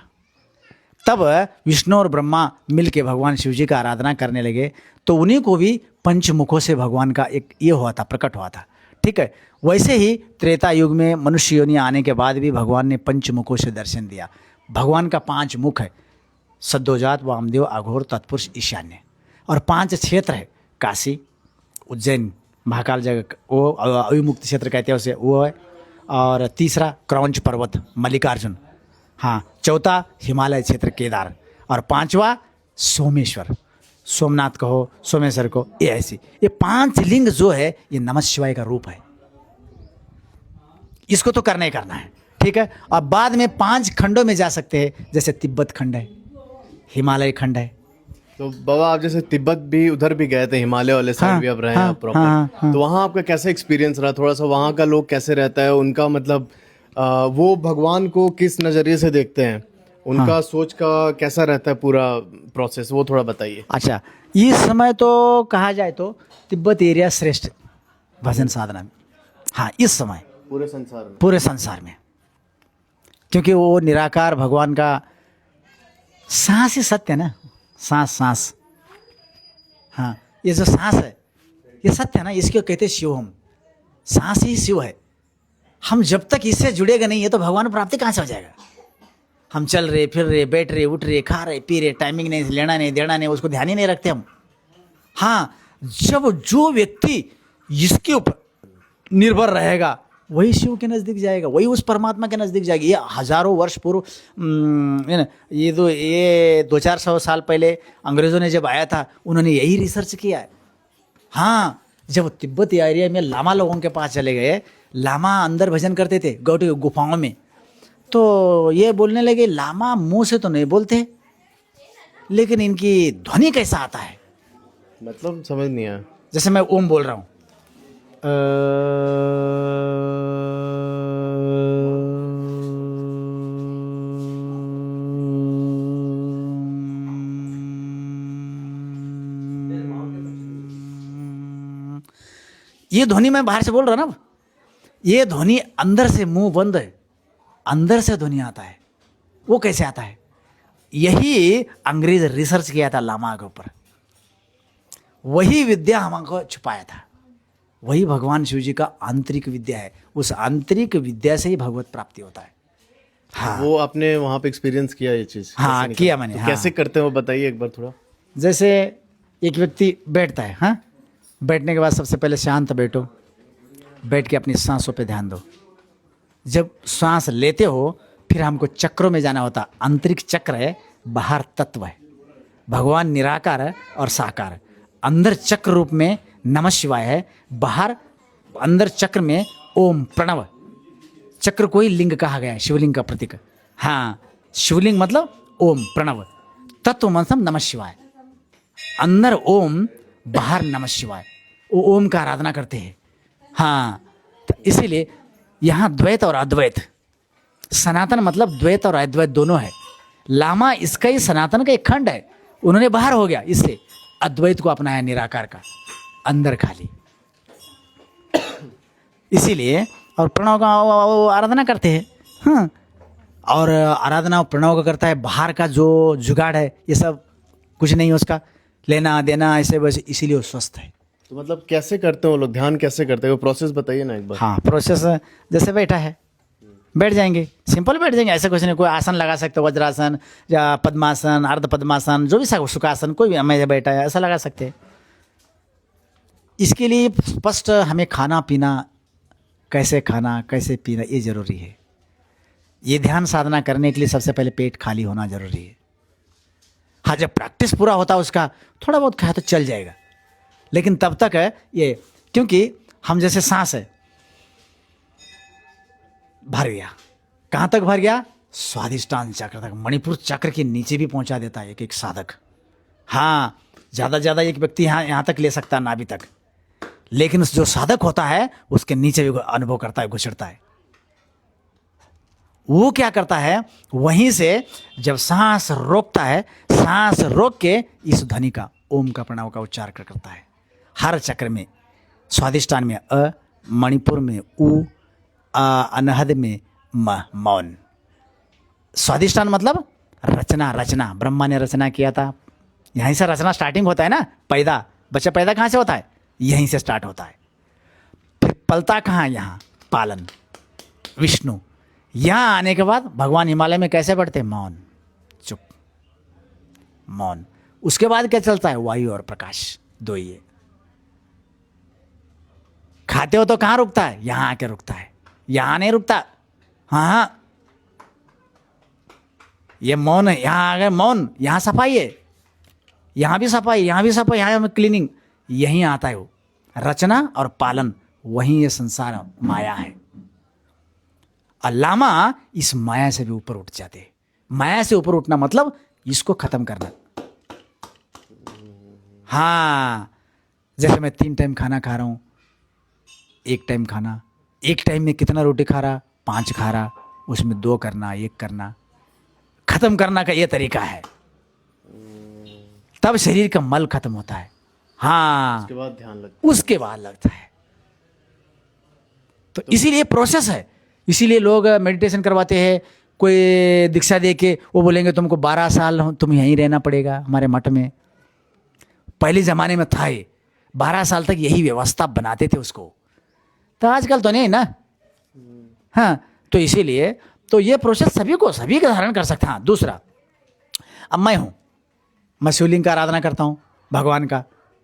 तब विष्णु और ब्रह्मा मिल के भगवान शिव जी का आराधना करने लगे, तो उन्हीं को भी पंचमुखों से भगवान का एक ये हुआ था, प्रकट हुआ था। ठीक है, वैसे ही त्रेता युग में मनुष्य योनि आने के बाद भी भगवान ने पंचमुखों से दर्शन दिया। भगवान का 5 मुख है, सद्योजात, वामदेव, अघोर, तत्पुरुष, ईशान्य, और 5 क्षेत्र है, काशी, उज्जैन, महाकाल जगह, वो अविमुक्त क्षेत्र कहते हैं उसे, वो है। और तीसरा क्रौंच पर्वत, मल्लिकार्जुन। हाँ, चौथा हिमालय क्षेत्र, केदार, और 5वां सोमेश्वर, सोमनाथ कहो, सोमेश्वर को, ये ऐसी, ये 5 लिंग जो है ये नमः शिवाय का रूप है। इसको तो करना ही करना है। ठीक है, और बाद में 5 खंडों में जा सकते हैं, जैसे तिब्बत खंड है, हिमालय खंड है। तो बाबा आप जैसे तिब्बत भी उधर भी गए थे, हिमालय वाले साइड भी आप रहे हैं प्रॉपर, हाँ। तो वहाँ आपका कैसा एक्सपीरियंस रहा? थोड़ा सा वहाँ का लोग कैसे रहता है, उनका मतलब वो भगवान को किस नज़रिए से देखते हैं, उनका सोच का कैसा रहता है पूरा प्रोसेस, वो थोड़ा बताइए। अच्छा, इस समय तो कहा जाए तो तिब्बत एरिया श्रेष्ठ भजन साधना में। हाँ, इस समय पूरे संसार में, क्योंकि वो निराकार भगवान का सांस ही सत्य है ना, सांस। हाँ, ये जो सांस है ये सत्य है ना, इसको कहते शिव। हम सांस ही शिव है। हम जब तक इससे जुड़ेगा नहीं है तो भगवान प्राप्ति कहाँ से हो जाएगा। हम चल रहे, फिर रहे, बैठ रहे, उठ रहे, खा रहे, पी रहे, टाइमिंग नहीं, लेना नहीं, देना नहीं, उसको ध्यान ही नहीं रखते हम। हाँ, जब जो व्यक्ति इसके ऊपर निर्भर रहेगा वही शिव के नज़दीक जाएगा, वही उस परमात्मा के नज़दीक जाएगा। ये हजारों वर्ष पूर्व, ये 200-400 साल पहले अंग्रेज़ों ने जब आया था, उन्होंने यही रिसर्च किया है। हाँ, जब तिब्बत एरिया में लामा लोगों के पास चले गए, लामा अंदर भजन करते थे गौटी गुफाओं में, तो ये बोलने लगे लामा मुंह से तो नहीं बोलते, लेकिन इनकी ध्वनि कैसा आता है, मतलब समझ नहीं आया। जैसे मैं ओम बोल रहा हूँ, ये ध्वनि मैं बाहर से बोल रहा ना, ये ध्वनि अंदर से, मुंह बंद है, अंदर से ध्वनि आता है। वो कैसे आता है? यही अंग्रेज रिसर्च किया था लामा के ऊपर, वही विद्या हमको छुपाया था। वही भगवान शिव जी का आंतरिक विद्या है, उस आंतरिक विद्या से ही भगवत प्राप्ति होता है। हाँ, वो आपने वहाँ पे एक्सपीरियंस किया ये चीज़? हाँ, किया मैंने। तो हाँ। कैसे करते हैं वो बताइए एक बार थोड़ा। जैसे एक व्यक्ति बैठता है, हाँ, बैठने के बाद सबसे पहले शांत बैठो, बैठ के अपनी सांसों पे ध्यान दो। जब सांस लेते हो फिर हमको चक्रों में जाना होता। आंतरिक चक्र है, बाहर तत्व है। भगवान निराकार है और साकार है। अंदर चक्र रूप में नमः शिवाय है, बाहर अंदर चक्र में ओम प्रणव। चक्र को ही लिंग कहा गया है, शिवलिंग का प्रतीक। हाँ, शिवलिंग मतलब ओम प्रणव, तत्व मतलब नमः शिवाय। अंदर ओम, बाहर नमः शिवाय, वो ओम का आराधना करते हैं। हाँ, तो इसीलिए यहाँ द्वैत और अद्वैत, सनातन मतलब द्वैत और अद्वैत दोनों है। लामा इसका ही सनातन का एक खंड है, उन्होंने बाहर हो गया, इससे अद्वैत को अपनाया, निराकार का, अंदर खाली। इसीलिए और प्रणव का वो आराधना करते हैं। हाँ, और आराधना प्रणव का करता है, बाहर का जो जुगाड़ है ये सब कुछ नहीं है उसका, लेना देना ऐसे वैसे, इसीलिए वो स्वस्थ है। तो मतलब कैसे करते हैं वो लोग, ध्यान कैसे करते हैं, वो प्रोसेस बताइए ना एक बार। हाँ, प्रोसेस जैसे बैठा है, बैठ जाएंगे, सिंपल बैठ जाएंगे, ऐसा कुछ नहीं। कोई आसन लगा सकते हो, वज्रासन या पद्मासन, अर्ध पद्मासन, जो भी सुखासन, कोई भी, मैं बैठा है ऐसा लगा सकते हैं। इसके लिए स्पष्ट हमें खाना पीना, कैसे खाना कैसे पीना ये जरूरी है। ये ध्यान साधना करने के लिए सबसे पहले पेट खाली होना जरूरी है। हाँ, जब प्रैक्टिस पूरा होता है उसका, थोड़ा बहुत खाया तो चल जाएगा, लेकिन तब तक है ये, क्योंकि हम जैसे सांस है, भर गया, कहाँ तक भर गया, स्वादिष्टान चक्र तक, मणिपुर चक्र के नीचे भी पहुंचा देता है एक साधक। हाँ, ज़्यादा ज़्यादा एक व्यक्ति यहाँ तक ले सकता है, नाभि तक, लेकिन जो साधक होता है उसके नीचे भी अनुभव करता है, गुजरता है। वो क्या करता है, वहीं से जब सांस रोकता है, सांस रोक के इस ध्वनि का, ओम का, प्रणव का उच्चार करता है। हर चक्र में, स्वादिष्टान में अ, मणिपुर में उ, अनहद में म, मौन। स्वादिष्टान मतलब रचना, रचना ब्रह्मा ने रचना किया था, यहीं से रचना स्टार्टिंग होता है ना। पैदा, बच्चा पैदा कहाँ से होता है, यहीं से स्टार्ट होता है। फिर पलता कहाँ, यहाँ पालन, विष्णु। यहाँ आने के बाद भगवान हिमालय में कैसे बढ़ते, मौन, चुप, मौन। उसके बाद क्या चलता है, वायु और प्रकाश, दो ही है। खाते हो तो कहाँ रुकता है, यहाँ आके रुकता है, यहाँ नहीं रुकता। हाँ हाँ, ये मौन है, यहाँ आ गए मौन, यहाँ सफाई है, यहाँ भी सफाई, यहाँ भी सफाई, यहाँ क्लीनिंग, यहीं आता है वो रचना और पालन। वहीं ये संसार माया है। अल्लामा इस माया से भी ऊपर उठ जाते। माया से ऊपर उठना मतलब इसको खत्म करना। हाँ, जैसे मैं 3 टाइम खाना खा रहा हूं, 1 टाइम खाना, 1 टाइम में कितना रोटी खा रहा, 5 खा रहा, उसमें 2 करना, 1 करना, खत्म करना का ये तरीका है। तब शरीर का मल खत्म होता है। हाँ, उसके बाद ध्यान लगता है, उसके बाद लगता है। तो इसीलिए प्रोसेस है। इसीलिए लोग मेडिटेशन करवाते हैं, कोई दीक्षा दे के वो बोलेंगे तुमको 12 साल तुम यहीं रहना पड़ेगा हमारे मठ में। पहले ज़माने में था ये, 12 साल तक यही व्यवस्था बनाते थे उसको, तो आजकल तो नहीं ना। हाँ, तो इसीलिए तो ये प्रोसेस सभी का धारण कर सकते हैं। हाँ, दूसरा, अब मैं शिवलिंग का आराधना करता हूँ, भगवान का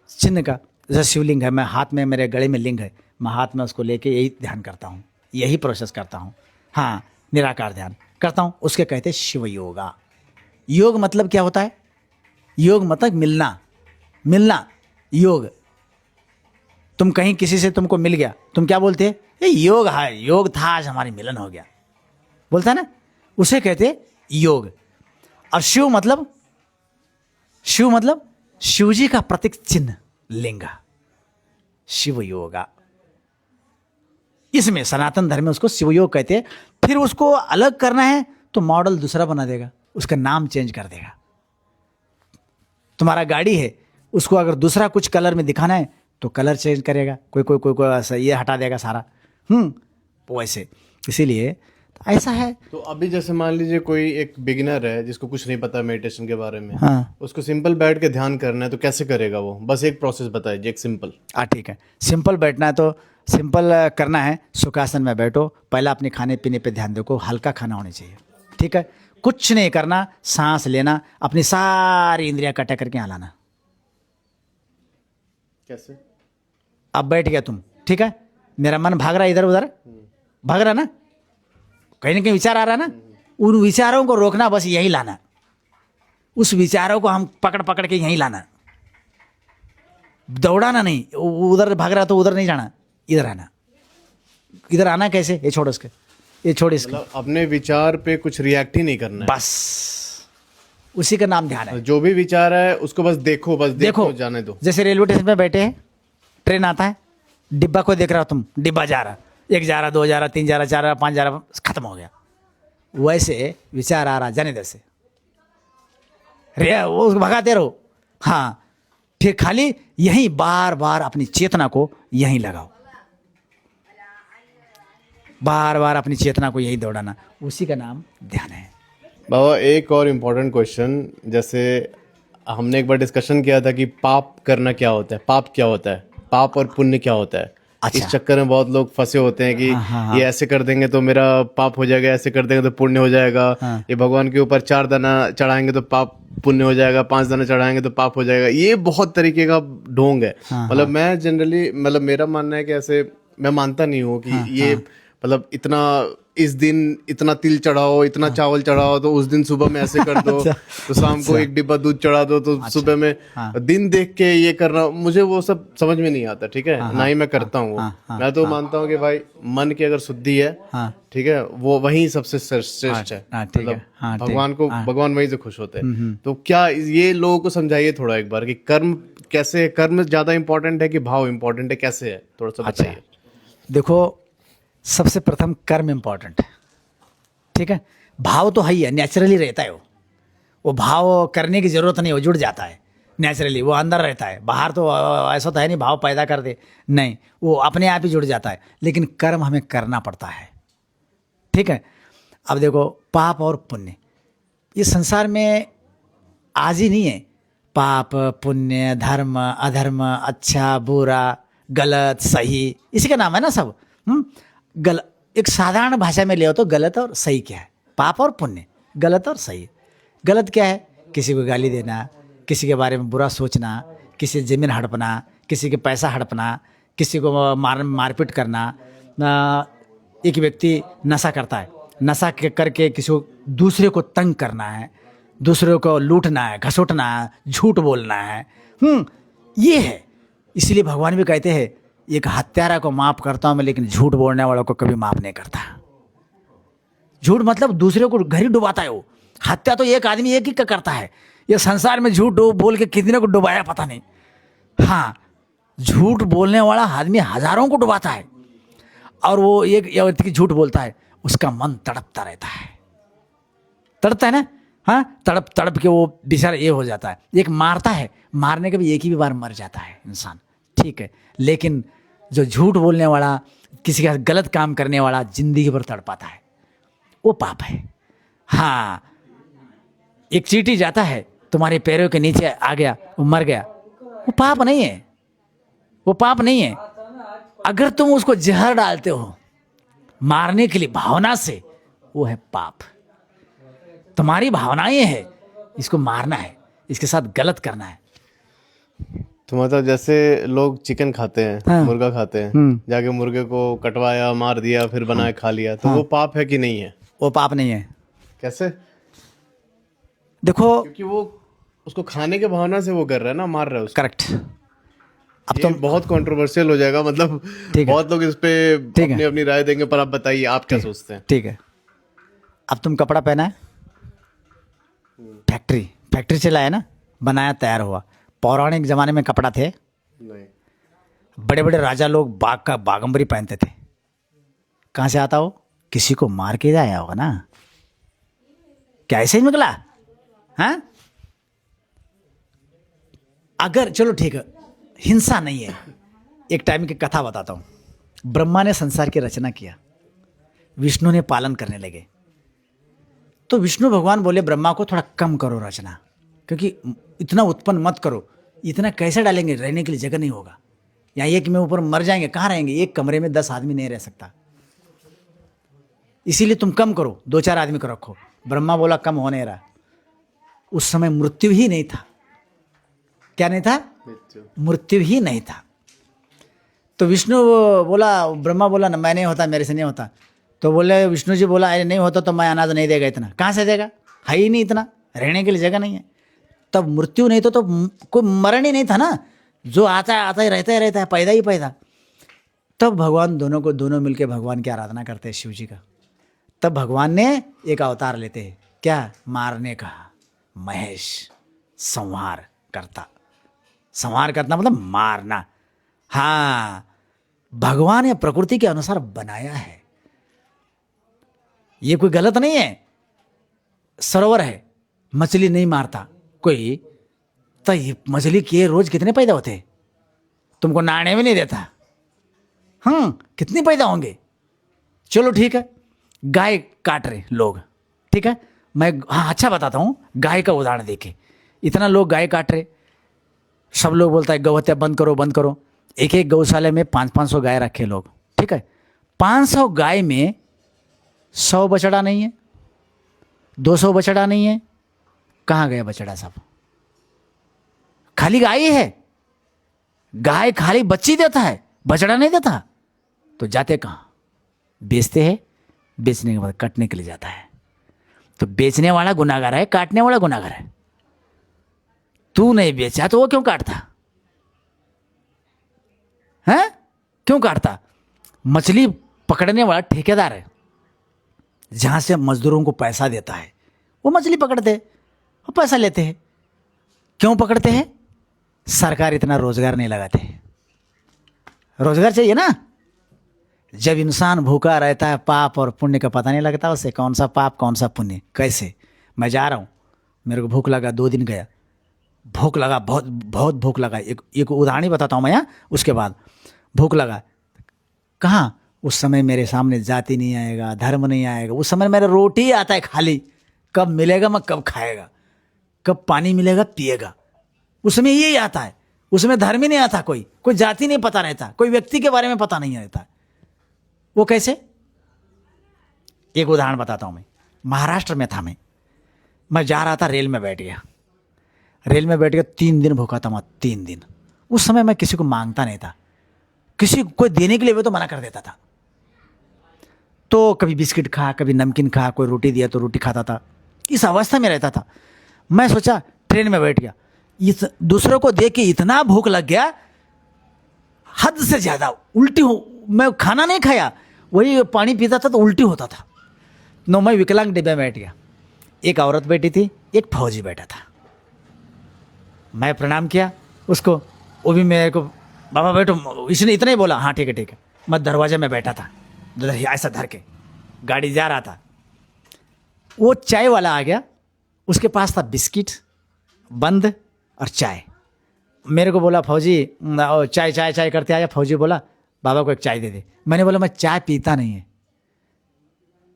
चिन्ह का, जैसे शिवलिंग है, मैं हाथ में, मेरे गले में लिंग है, मैं हाथ में उसको लेके यही ध्यान करता हूँ, यही प्रोसेस करता हूँ। हाँ, निराकार ध्यान करता हूँ, उसके कहते हैं शिव योगा। योग मतलब क्या होता है, योग मतलब मिलना, मिलना, योग। तुम कहीं किसी से तुमको मिल गया, तुम क्या बोलते हैं, ये योग है, योग था, आज हमारी मिलन हो गया, बोलता है ना, उसे कहते योग। और शिव मतलब शिव जी का प्रतीक चिन्ह, लिंग, शिव योगा। इसमें सनातन धर्म में उसको शिव योग कहते हैं। फिर उसको अलग करना है तो मॉडल दूसरा बना देगा, उसका नाम चेंज कर देगा। तुम्हारा गाड़ी है, उसको अगर दूसरा कुछ कलर में दिखाना है तो कलर चेंज करेगा, कोई ऐसा ये हटा देगा सारा। वैसे इसीलिए ऐसा है। तो अभी जैसे मान लीजिए कोई एक बिगिनर है जिसको कुछ नहीं पता मेडिटेशन के बारे में, हाँ, उसको सिंपल बैठ के ध्यान करना है तो कैसे करेगा वो, बस एक प्रोसेस बताइए, एक सिंपल। ठीक है, सिंपल बैठना है तो सिंपल करना है, सुखासन में बैठो, पहला अपने खाने पीने पे ध्यान दो, हल्का खाना होना चाहिए, ठीक है, कुछ नहीं करना, सांस लेना, अपनी सारी इंद्रियां कटा करके यहाँ लाना। कैसे? अब बैठ गया तुम, ठीक है, मेरा मन भाग रहा है इधर उधर, भाग रहा ना, कहीं ना कहीं विचार आ रहा ना, उन विचारों को रोकना, बस यही लाना, उस विचारों को हम पकड़ पकड़ के यहीं लाना, दौड़ाना नहीं। उधर भाग रहा तो उधर नहीं जाना, इधर आना। इधर आना कैसे, ये छोड़ इसके, ये छोड़ इसके, मतलब अपने विचार पे कुछ रिएक्ट ही नहीं करना है, बस उसी का नाम ध्यान है। जो भी विचार है उसको बस देखो, बस देखो, जाने दो। जैसे रेलवे स्टेशन पे बैठे हैं, ट्रेन आता है, डिब्बा को देख रहा हो तुम, डिब्बा जा रहा, 1 जा रहा, 2 जा रहा, 3 जा रहा, 4 जा रहा, 5 जा रहा, खत्म हो गया। वैसे विचार आ रहा, जाने दे से, वो भगाते रहो। हाँ, फिर खाली यहीं बार बार अपनी चेतना को यहीं लगाओ, बार बार अपनी चेतना को यही दौड़ाना, उसी का नाम ध्यान है। बाबा एक और इम्पोर्टेंट क्वेश्चन, जैसे हमने एक बार डिस्कशन किया था कि पाप करना क्या होता है, पाप क्या होता है, पाप और पुण्य क्या होता है। अच्छा। इस चक्कर में बहुत लोग फंसे होते हैं कि ये ऐसे कर देंगे तो मेरा पाप हो जाएगा, ऐसे कर देंगे तो पुण्य हो जाएगा, ये भगवान के ऊपर 4 दाना चढ़ाएंगे तो पाप पुण्य हो जाएगा, 5 दाना चढ़ाएंगे तो पाप हो जाएगा। ये बहुत तरीके का ढोंग है। मतलब मैं जनरली, मतलब मेरा मानना है कि ऐसे मैं मानता नहीं हूँ कि ये मतलब इतना इस दिन इतना तिल चढ़ाओ, इतना चावल चढ़ाओ, तो उस दिन सुबह में ऐसे कर दो, तो शाम को एक डिब्बा दूध चढ़ा दो, तो सुबह में दिन देख के ये करना, मुझे वो सब समझ में नहीं आता। ठीक है, ना ही मैं करता हूँ। मैं तो मानता हूँ कि भाई मन की अगर शुद्धि है, ठीक है, वो वही सबसे श्रेष्ठ है। मतलब भगवान को, भगवान वहीं से खुश होते हैं। तो क्या ये लोगों को समझाइए थोड़ा एक बार कि कर्म कैसे, कर्म ज्यादा इंपॉर्टेंट है कि भाव इंपॉर्टेंट है, कैसे है, थोड़ा सा बताइए। देखो, सबसे प्रथम कर्म इंपॉर्टेंट है, ठीक है। भाव तो है ही है, नेचुरली रहता है वो भाव करने की जरूरत नहीं, वो जुड़ जाता है नेचुरली, वो अंदर रहता है। बाहर तो ऐसा तो है नहीं भाव पैदा कर दे, नहीं, वो अपने आप ही जुड़ जाता है। लेकिन कर्म हमें करना पड़ता है, ठीक है। अब देखो, पाप और पुण्य ये संसार में आज ही नहीं है। पाप, पुण्य, धर्म, अधर्म, अच्छा, बुरा, गलत, सही, इसी का नाम है ना सब। एक साधारण भाषा में ले तो गलत और सही क्या है, पाप और पुण्य, गलत और सही। गलत क्या है? किसी को गाली देना, किसी के बारे में बुरा सोचना, किसी ज़मीन हड़पना, किसी के पैसा हड़पना, किसी को मारपीट करना। एक व्यक्ति नशा करता है, नशा करके किसी को, दूसरे को तंग करना है, दूसरे को लूटना है, घसोटना है, झूठ बोलना है, ये है। इसलिए भगवान भी कहते हैं, एक हत्यारा को माफ़ करता हूँ मैं, लेकिन झूठ बोलने वालों को कभी माफ़ नहीं करता। झूठ मतलब दूसरे को घर ही डुबाता है वो। हत्या तो एक आदमी एक ही का करता है, ये संसार में झूठ बोल के कितने को डुबाया पता नहीं। हाँ, झूठ बोलने वाला आदमी हजारों को डुबाता है, और वो एक व्यक्ति झूठ बोलता है, उसका मन तड़पता रहता है, तड़पता है ना। हाँ, तड़प तड़प के वो बेचारा ये हो जाता है। एक मारता है, मारने के भी एक ही बार मर जाता है इंसान, ठीक है। लेकिन जो झूठ बोलने वाला, किसी का गलत काम करने वाला, जिंदगी भर तड़पाता है, वो पाप है। हाँ, एक चींटी जाता है तुम्हारे पैरों के नीचे आ गया, वो मर गया, वो पाप नहीं है, वो पाप नहीं है। अगर तुम उसको जहर डालते हो मारने के लिए भावना से, वो है पाप। तुम्हारी भावनाएं है, इसको मारना है, इसके साथ गलत करना है। तो मतलब जैसे लोग चिकन खाते हैं, मुर्गा खाते हैं, जाके मुर्गे को कटवाया, मार दिया, फिर बनाया खा लिया, तो वो पाप है कि नहीं है? वो पाप नहीं है। कैसे? देखो, क्योंकि वो उसको खाने के भावना से वो कर रहा है ना, मार रहा है उसको। करेक्ट। अब ये बहुत कंट्रोवर्शियल हो जाएगा, मतलब बहुत लोग इस पे अपनी अपनी राय देंगे, पर आप बताइए आप क्या सोचते हैं? ठीक है, अब तुम कपड़ा पहना है, फैक्ट्री चला है ना, बनाया, तैयार हुआ। पौराणिक जमाने में कपड़ा थे नहीं, बड़े बड़े राजा लोग बागंबरी पहनते थे। कहाँ से आता हो? किसी को मार के आया होगा ना, क्या ऐसे ही निकला? हाँ, अगर चलो ठीक है, हिंसा नहीं है। एक टाइम की कथा बताता हूं। ब्रह्मा ने संसार की रचना किया, विष्णु ने पालन करने लगे। तो विष्णु भगवान बोले ब्रह्मा को, थोड़ा कम करो रचना, क्योंकि इतना उत्पन्न मत करो, इतना कैसे डालेंगे, रहने के लिए जगह नहीं होगा, या एक में ऊपर मर जाएंगे, कहाँ रहेंगे? एक कमरे में 10 आदमी नहीं रह सकता, इसीलिए तुम कम करो, 2-4 आदमी को रखो। ब्रह्मा बोला कम हो नहीं रहा। उस समय मृत्यु ही नहीं था। क्या नहीं था? मृत्यु ही नहीं था। तो विष्णु बोला, ब्रह्मा बोला ना, मैं नहीं होता, मेरे से नहीं होता। तो बोले, विष्णु जी बोला, अरे नहीं होता तो मैं अनाज नहीं देगा, इतना कहाँ से देगा, है ही नहीं, इतना रहने के लिए जगह नहीं है। तब मृत्यु नहीं तो कोई मरण ही नहीं था ना, जो आता ही रहता है, पैदा ही पैदा। तब भगवान दोनों मिलके भगवान की आराधना करते हैं, शिव जी का। तब भगवान ने एक अवतार लेते हैं, क्या? मारने का, महेश, संहार करता। संहार करना मतलब मारना। हाँ, भगवान या प्रकृति के अनुसार बनाया है, ये कोई गलत नहीं है। सरोवर है, मछली नहीं मारता कोई, तो मछली के रोज कितने पैदा होते, तुमको नहाने में नहीं देता। कितने पैदा होंगे? चलो ठीक है, गाय काट रहे लोग, ठीक है, मैं हाँ अच्छा बताता हूँ, गाय का उदाहरण देखे, इतना लोग गाय काट रहे, सब लोग बोलता है गौ हत्या बंद करो बंद करो। एक एक गौशाले में 500-500 गाय रखे लोग, ठीक है, 500 गाय में 100 बछड़ा नहीं है, 200 बछड़ा नहीं है, कहाँ गया बछड़ा सब? खाली गाय है, गाय खाली बच्ची देता है, बछड़ा नहीं देता, तो जाते कहाँ? बेचते हैं, बेचने के बाद कटने के लिए जाता है। तो बेचने वाला गुनाहगार है, काटने वाला गुनाहगार है। तू नहीं बेचा तो वो क्यों काटता है? क्यों काटता? मछली पकड़ने वाला ठेकेदार है, जहां से मजदूरों को पैसा देता है, वो मछली पकड़ते हैं और पैसा लेते हैं। क्यों पकड़ते हैं? सरकार इतना रोजगार नहीं लगाते हैं। रोजगार चाहिए ना। जब इंसान भूखा रहता है, पाप और पुण्य का पता नहीं लगता उसे, कौन सा पाप कौन सा पुण्य। कैसे? मैं जा रहा हूँ, मेरे को भूख लगा, 2 दिन गया, भूख लगा, बहुत बहुत भूख लगा। एक उदाहरण ही बताता हूँ मैं यहाँ, उसके बाद भूख लगा। कहाँ? उस समय मेरे सामने जाति नहीं आएगा, धर्म नहीं आएगा, उस समय मेरा रोटी ही आता है खाली। कब मिलेगा मैं कब खाएगा, कब पानी मिलेगा पिएगा, उसमें यही आता है। उसमें धर्म ही नहीं आता, कोई जाति नहीं पता रहता, कोई व्यक्ति के बारे में पता नहीं रहता। वो कैसे? एक उदाहरण बताता हूं मैं। महाराष्ट्र में था मैं जा रहा था, रेल में बैठ गया। 3 दिन भूखा था मैं, 3 दिन। उस समय मैं किसी को मांगता नहीं था, किसी को कोई देने के लिए भी तो मना कर देता था। तो कभी बिस्किट खा, कभी नमकीन खा, कोई रोटी दिया तो रोटी खाता था, इस अवस्था में रहता था। मैं सोचा, ट्रेन में बैठ गया, दूसरों को देख के इतना भूख लग गया, हद से ज्यादा उल्टी हो। मैं खाना नहीं खाया, वही पानी पीता था तो उल्टी होता था। मैं विकलांग डिब्बे में बैठ गया। एक औरत बैठी थी, एक फौजी बैठा था। मैं प्रणाम किया उसको, वो भी मेरे को बाबा बैठो, इसने इतना ही बोला, हाँ ठीक है ठीक है। मैं दरवाजे में बैठा था, ऐसा धर के गाड़ी जा रहा था। वो चाय वाला आ गया, उसके पास था बिस्किट बंद और चाय। मेरे को बोला, फौजी चाय चाय चाय करते आया। फौजी बोला, बाबा को एक चाय दे दे। मैंने बोला, मैं चाय पीता नहीं है,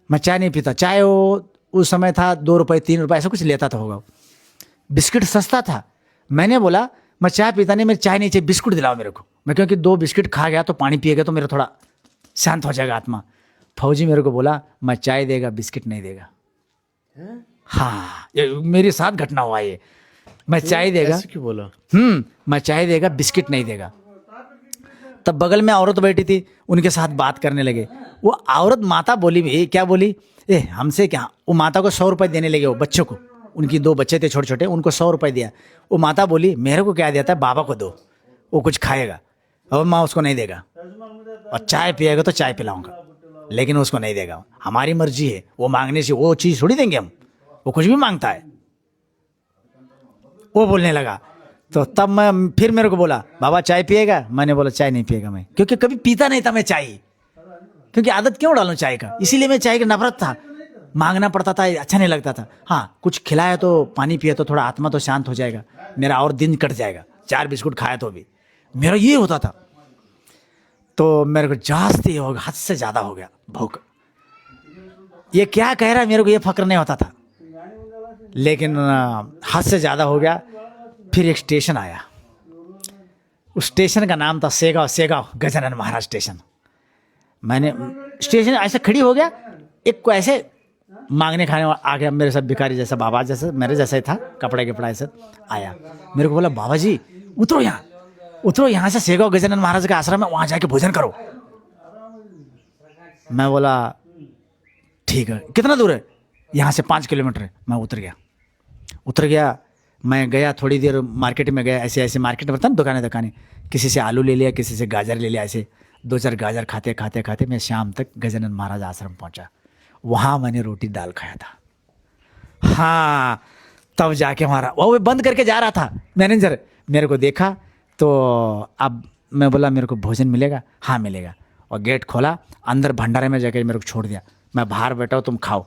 मैं चाय नहीं पीता। चाय वो उस समय था 2 रुपये 3 रुपये ऐसा कुछ लेता था होगा, बिस्किट सस्ता था। मैंने बोला, मैं चाय पीता नहीं, मेरी चाय नहीं चाहिए, बिस्कुट दिलाओ मेरे को। मैं क्योंकि 2 बिस्किट खा गया तो पानी पिएगा तो मेरा थोड़ा शांत हो जाएगा आत्मा। फौजी मेरे को बोला, मैं चाय देगा बिस्किट नहीं देगा। हाँ, ये मेरे साथ घटना हुआ ये। मैं चाय देगा, क्यों बोला? मैं चाय देगा बिस्किट नहीं देगा। तब बगल में औरत बैठी थी, उनके साथ बात करने लगे। वो औरत माता बोली भी, क्या बोली, हमसे क्या। वो माता को 100 रुपये देने लगे, वो बच्चों को, उनकी 2 बच्चे थे छोटे छोटे, उनको 100 रुपये दिया। वो माता बोली, मेरे को क्या देता है, बाबा को दो, वो कुछ खाएगा, और माँ उसको नहीं देगा, और चाय पिएगा तो चाय पिलाऊंगा, लेकिन उसको नहीं देगा। हमारी मर्जी है, वो मांगने से वो चीज़ थोड़ी देंगे हम, वो कुछ भी मांगता है। वो बोलने लगा। तो तब मैं फिर मेरे को बोला, बाबा चाय पिएगा? मैंने बोला, चाय नहीं पिएगा मैं, क्योंकि कभी पीता नहीं था मैं चाय, क्योंकि आदत क्यों डालूं चाय का, इसीलिए मैं चाय की नफरत था, मांगना पड़ता था, अच्छा नहीं लगता था। हाँ, कुछ खिलाया तो पानी पिया तो थोड़ा आत्मा तो शांत हो जाएगा, मेरा और दिन कट जाएगा। 4 बिस्कुट खाया तो भी मेरा ये होता था। तो मेरे को जास्ती हो गया, हद से ज़्यादा हो गया भूख। ये क्या कह रहा है, मेरे को ये फक्र नहीं होता था, लेकिन हद से ज़्यादा हो गया। फिर एक स्टेशन आया, उस स्टेशन का नाम था सेगांव गजानन महाराज स्टेशन। मैंने स्टेशन ऐसे खड़ी हो गया, एक को ऐसे मांगने खाने आ गया, मेरे साथ भिखारी जैसा, बाबा जैसा, मेरे जैसा ही था, कपड़े के ऐसे आया। मेरे को बोला, बाबा जी उतरो यहाँ से सेगांव गजानन महाराज का आश्रम है, वहाँ जाके भोजन करो। मैं बोला, ठीक है। कितना दूर है? यहाँ से 5 किलोमीटर है। मैं उतर गया। मैं गया, थोड़ी देर मार्केट में गया, ऐसे मार्केट में था ना, दुकानें, किसी से आलू ले लिया, किसी से गाजर ले लिया, ऐसे 2-4 गाजर खाते मैं शाम तक गजानन महाराज आश्रम पहुंचा। वहाँ मैंने रोटी दाल खाया था। हाँ, तब जाके हमारा वो बंद करके जा रहा था मैनेजर, मेरे को देखा तो अब मैं बोला, मेरे को भोजन मिलेगा? हाँ मिलेगा। और गेट खोला, अंदर भंडारे में जाके मेरे को छोड़ दिया, मैं बाहर बैठा हूँ, तुम खाओ।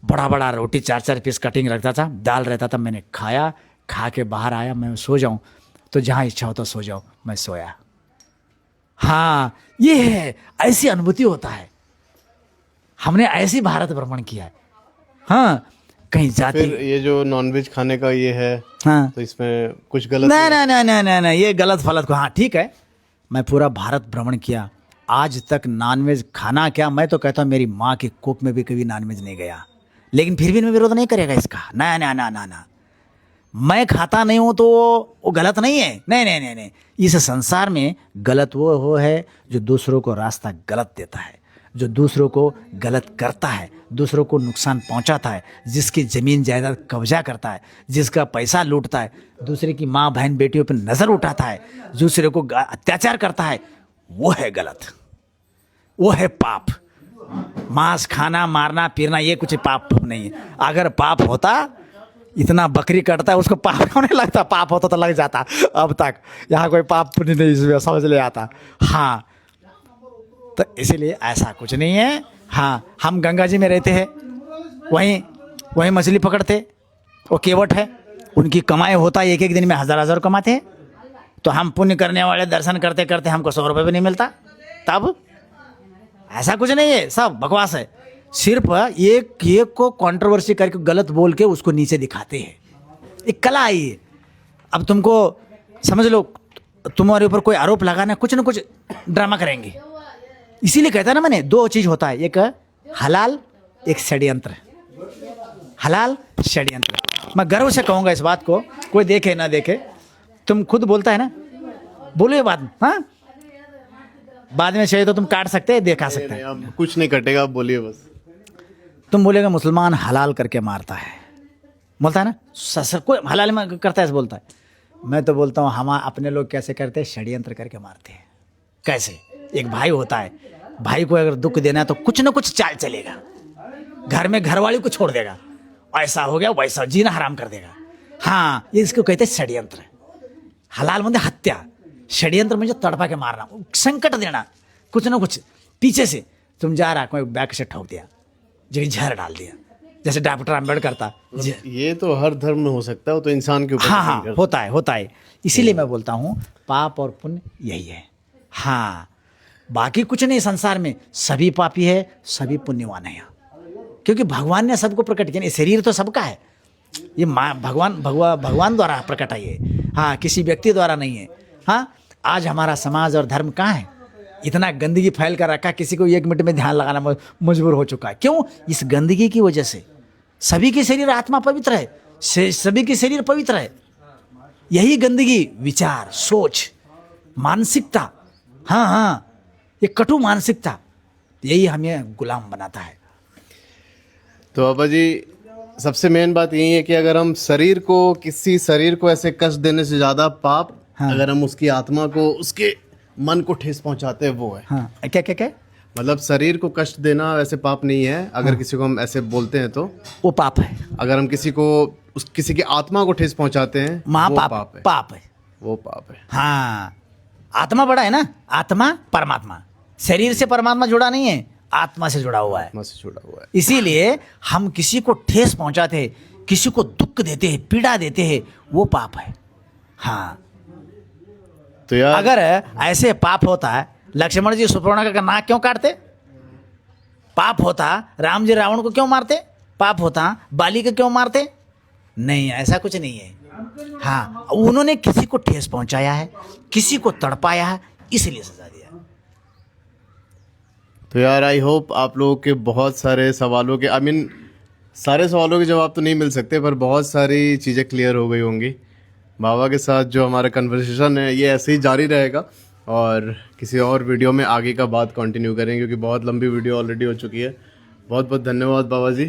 बड़ा रोटी 4-4 पीस कटिंग रखता था, दाल रहता था, मैंने खाया। खा के बाहर आया, मैं सो जाऊं तो जहाँ इच्छा हो तो सो जाओ, मैं सोया। हाँ, ये है, ऐसी अनुभूति होता है। हमने ऐसी भारत भ्रमण किया है। हाँ, कहीं जाते फिर ये जो नॉनवेज खाने का ये है, हाँ, तो इसमें कुछ गलत नहीं नहीं नहीं नहीं नहीं नहीं, ये गलत फलत को, हाँ ठीक है, मैं पूरा भारत भ्रमण किया, आज तक नॉनवेज खाना क्या, मैं तो कहता हूँ मेरी माँ की कोख में भी कभी नॉनवेज नहीं गया, लेकिन फिर भी मैं विरोध नहीं करेगा इसका, ना ना ना ना ना, मैं खाता नहीं हूँ तो वो गलत नहीं है, नहीं नहीं नहीं नहीं, इस संसार में गलत वो है जो दूसरों को रास्ता गलत देता है, जो दूसरों को गलत करता है, दूसरों को नुकसान पहुंचाता है, जिसकी ज़मीन जायदाद कब्जा करता है, जिसका पैसा लूटता है, दूसरे की माँ बहन बेटियों पर नज़र उठाता है, दूसरे को अत्याचार करता है, वो है गलत, वो है पाप। मांस खाना, मारना पीना ये कुछ पाप नहीं है। अगर पाप होता, इतना बकरी कटता है उसको पाप होने लगता, पाप होता तो लग जाता, अब तक यहाँ कोई पाप पुण्य नहीं इसमें समझ ले आता। हाँ, तो इसीलिए ऐसा कुछ नहीं है। हाँ, हम गंगा जी में रहते हैं, वहीं मछली पकड़ते, वो केवट है, उनकी कमाई होता है, एक एक दिन में हज़ार हज़ार कमाते हैं, तो हम पुण्य करने वाले दर्शन करते करते हमको 100 रुपये भी नहीं मिलता, तब ऐसा कुछ नहीं है, सब बकवास है। सिर्फ एक को कंट्रोवर्सी करके गलत बोल के उसको नीचे दिखाते हैं, एक कला आई है। अब तुमको समझ लो, तुम्हारे ऊपर कोई आरोप लगाना, कुछ ना कुछ ड्रामा करेंगे, इसीलिए कहता ना मैंने, दो चीज होता है, एक हलाल, एक षड्यंत्र, हलाल षड्यंत्र। मैं गर्व से कहूँगा इस बात को, कोई देखे ना देखे, तुम खुद बोलता है ना, बोलो ये बात, हाँ बाद में चाहिए तो तुम काट सकते हैं, देखा सकते हैं, अब कुछ नहीं कटेगा, आप बोलिए बस। तुम बोलेगा मुसलमान हलाल करके मारता है, बोलता है ना, ससुर कोई हलाल में करता है बोलता है, मैं तो बोलता हूँ हम अपने लोग कैसे करते हैं, षड्यंत्र करके मारते हैं। कैसे? एक भाई होता है, भाई को अगर दुख देना है तो कुछ ना कुछ चाल चलेगा, घर में घरवाली को छोड़ देगा, ऐसा हो गया वैसा, जीना हराम कर देगा। हाँ, ये इसको कहते हैं षड्यंत्र। हलाल म्हणजे हत्या, षड्यंत्र म्हणजे तड़पा के मारना, संकट देना, कुछ ना कुछ पीछे से, तुम जा रहा कोई बैग से ठोक दिया, जो जहर डाल दिया, जैसे डॉक्टर अम्बेडकर था। ये तो हर धर्म में हो सकता है, वो तो इंसान के ऊपर हाँ होता है। इसीलिए मैं बोलता हूँ पाप और पुण्य यही है। हाँ, बाकी कुछ नहीं संसार में, सभी पापी है, सभी पुण्यवान है, क्योंकि भगवान ने सबको प्रकट किया। शरीर तो सबका है, ये भगवान द्वारा प्रकट है ये, हाँ, किसी व्यक्ति द्वारा नहीं है। हाँ, आज हमारा समाज और धर्म कहाँ है, इतना गंदगी फैल कर रखा, किसी को 1 मिनट में ध्यान लगाना मजबूर हो चुका है। क्यों? इस गंदगी की वजह से। सभी के शरीर आत्मा पवित्र है, सभी के शरीर पवित्र है, यही गंदगी, विचार, सोच, मानसिकता, हाँ, ये कटु मानसिकता, यही हमें गुलाम बनाता है। तो बाबा जी, सबसे मेन बात यही है कि अगर हम किसी शरीर को ऐसे कष्ट देने से ज्यादा पाप, हाँ, अगर हम उसकी आत्मा को, उसके मन को ठेस पहुंचाते हैं, वो है। हाँ, क्या मतलब शरीर को कष्ट देना वैसे पाप नहीं है, अगर किसी को हम ऐसे बोलते हैं तो वो पाप है। अगर हम किसी की आत्मा को ठेस पहुंचाते हैं, महापाप है, पाप है, वो पाप है। हाँ, आत्मा बड़ा है ना, आत्मा परमात्मा, शरीर से परमात्मा जुड़ा नहीं है, आत्मा से जुड़ा हुआ है, आत्मा से जुड़ा हुआ है। इसीलिए हम किसी को ठेस पहुंचाते हैं, किसी को दुख देते हैं, पीड़ा देते हैं, वो पाप है। हाँ, तो यार, अगर ऐसे पाप होता है, लक्ष्मण जी सुपर्णखा का नाक क्यों काटते? पाप होता, राम जी रावण को क्यों मारते? पाप होता, बाली को क्यों मारते? नहीं, ऐसा कुछ नहीं है। हाँ, उन्होंने किसी को ठेस पहुंचाया है, किसी को तड़पाया है, इसलिए सजा दिया। तो यार, आई होप आप लोगों के बहुत सारे सवालों के सारे सवालों के जवाब तो नहीं मिल सकते, पर बहुत सारी चीज़ें क्लियर हो गई होंगी। बाबा के साथ जो हमारा कन्वर्सेशन है ये ऐसे ही जारी रहेगा, और किसी और वीडियो में आगे का बात कंटिन्यू करेंगे, क्योंकि बहुत लंबी वीडियो ऑलरेडी हो चुकी है। बहुत बहुत धन्यवाद बाबा जी।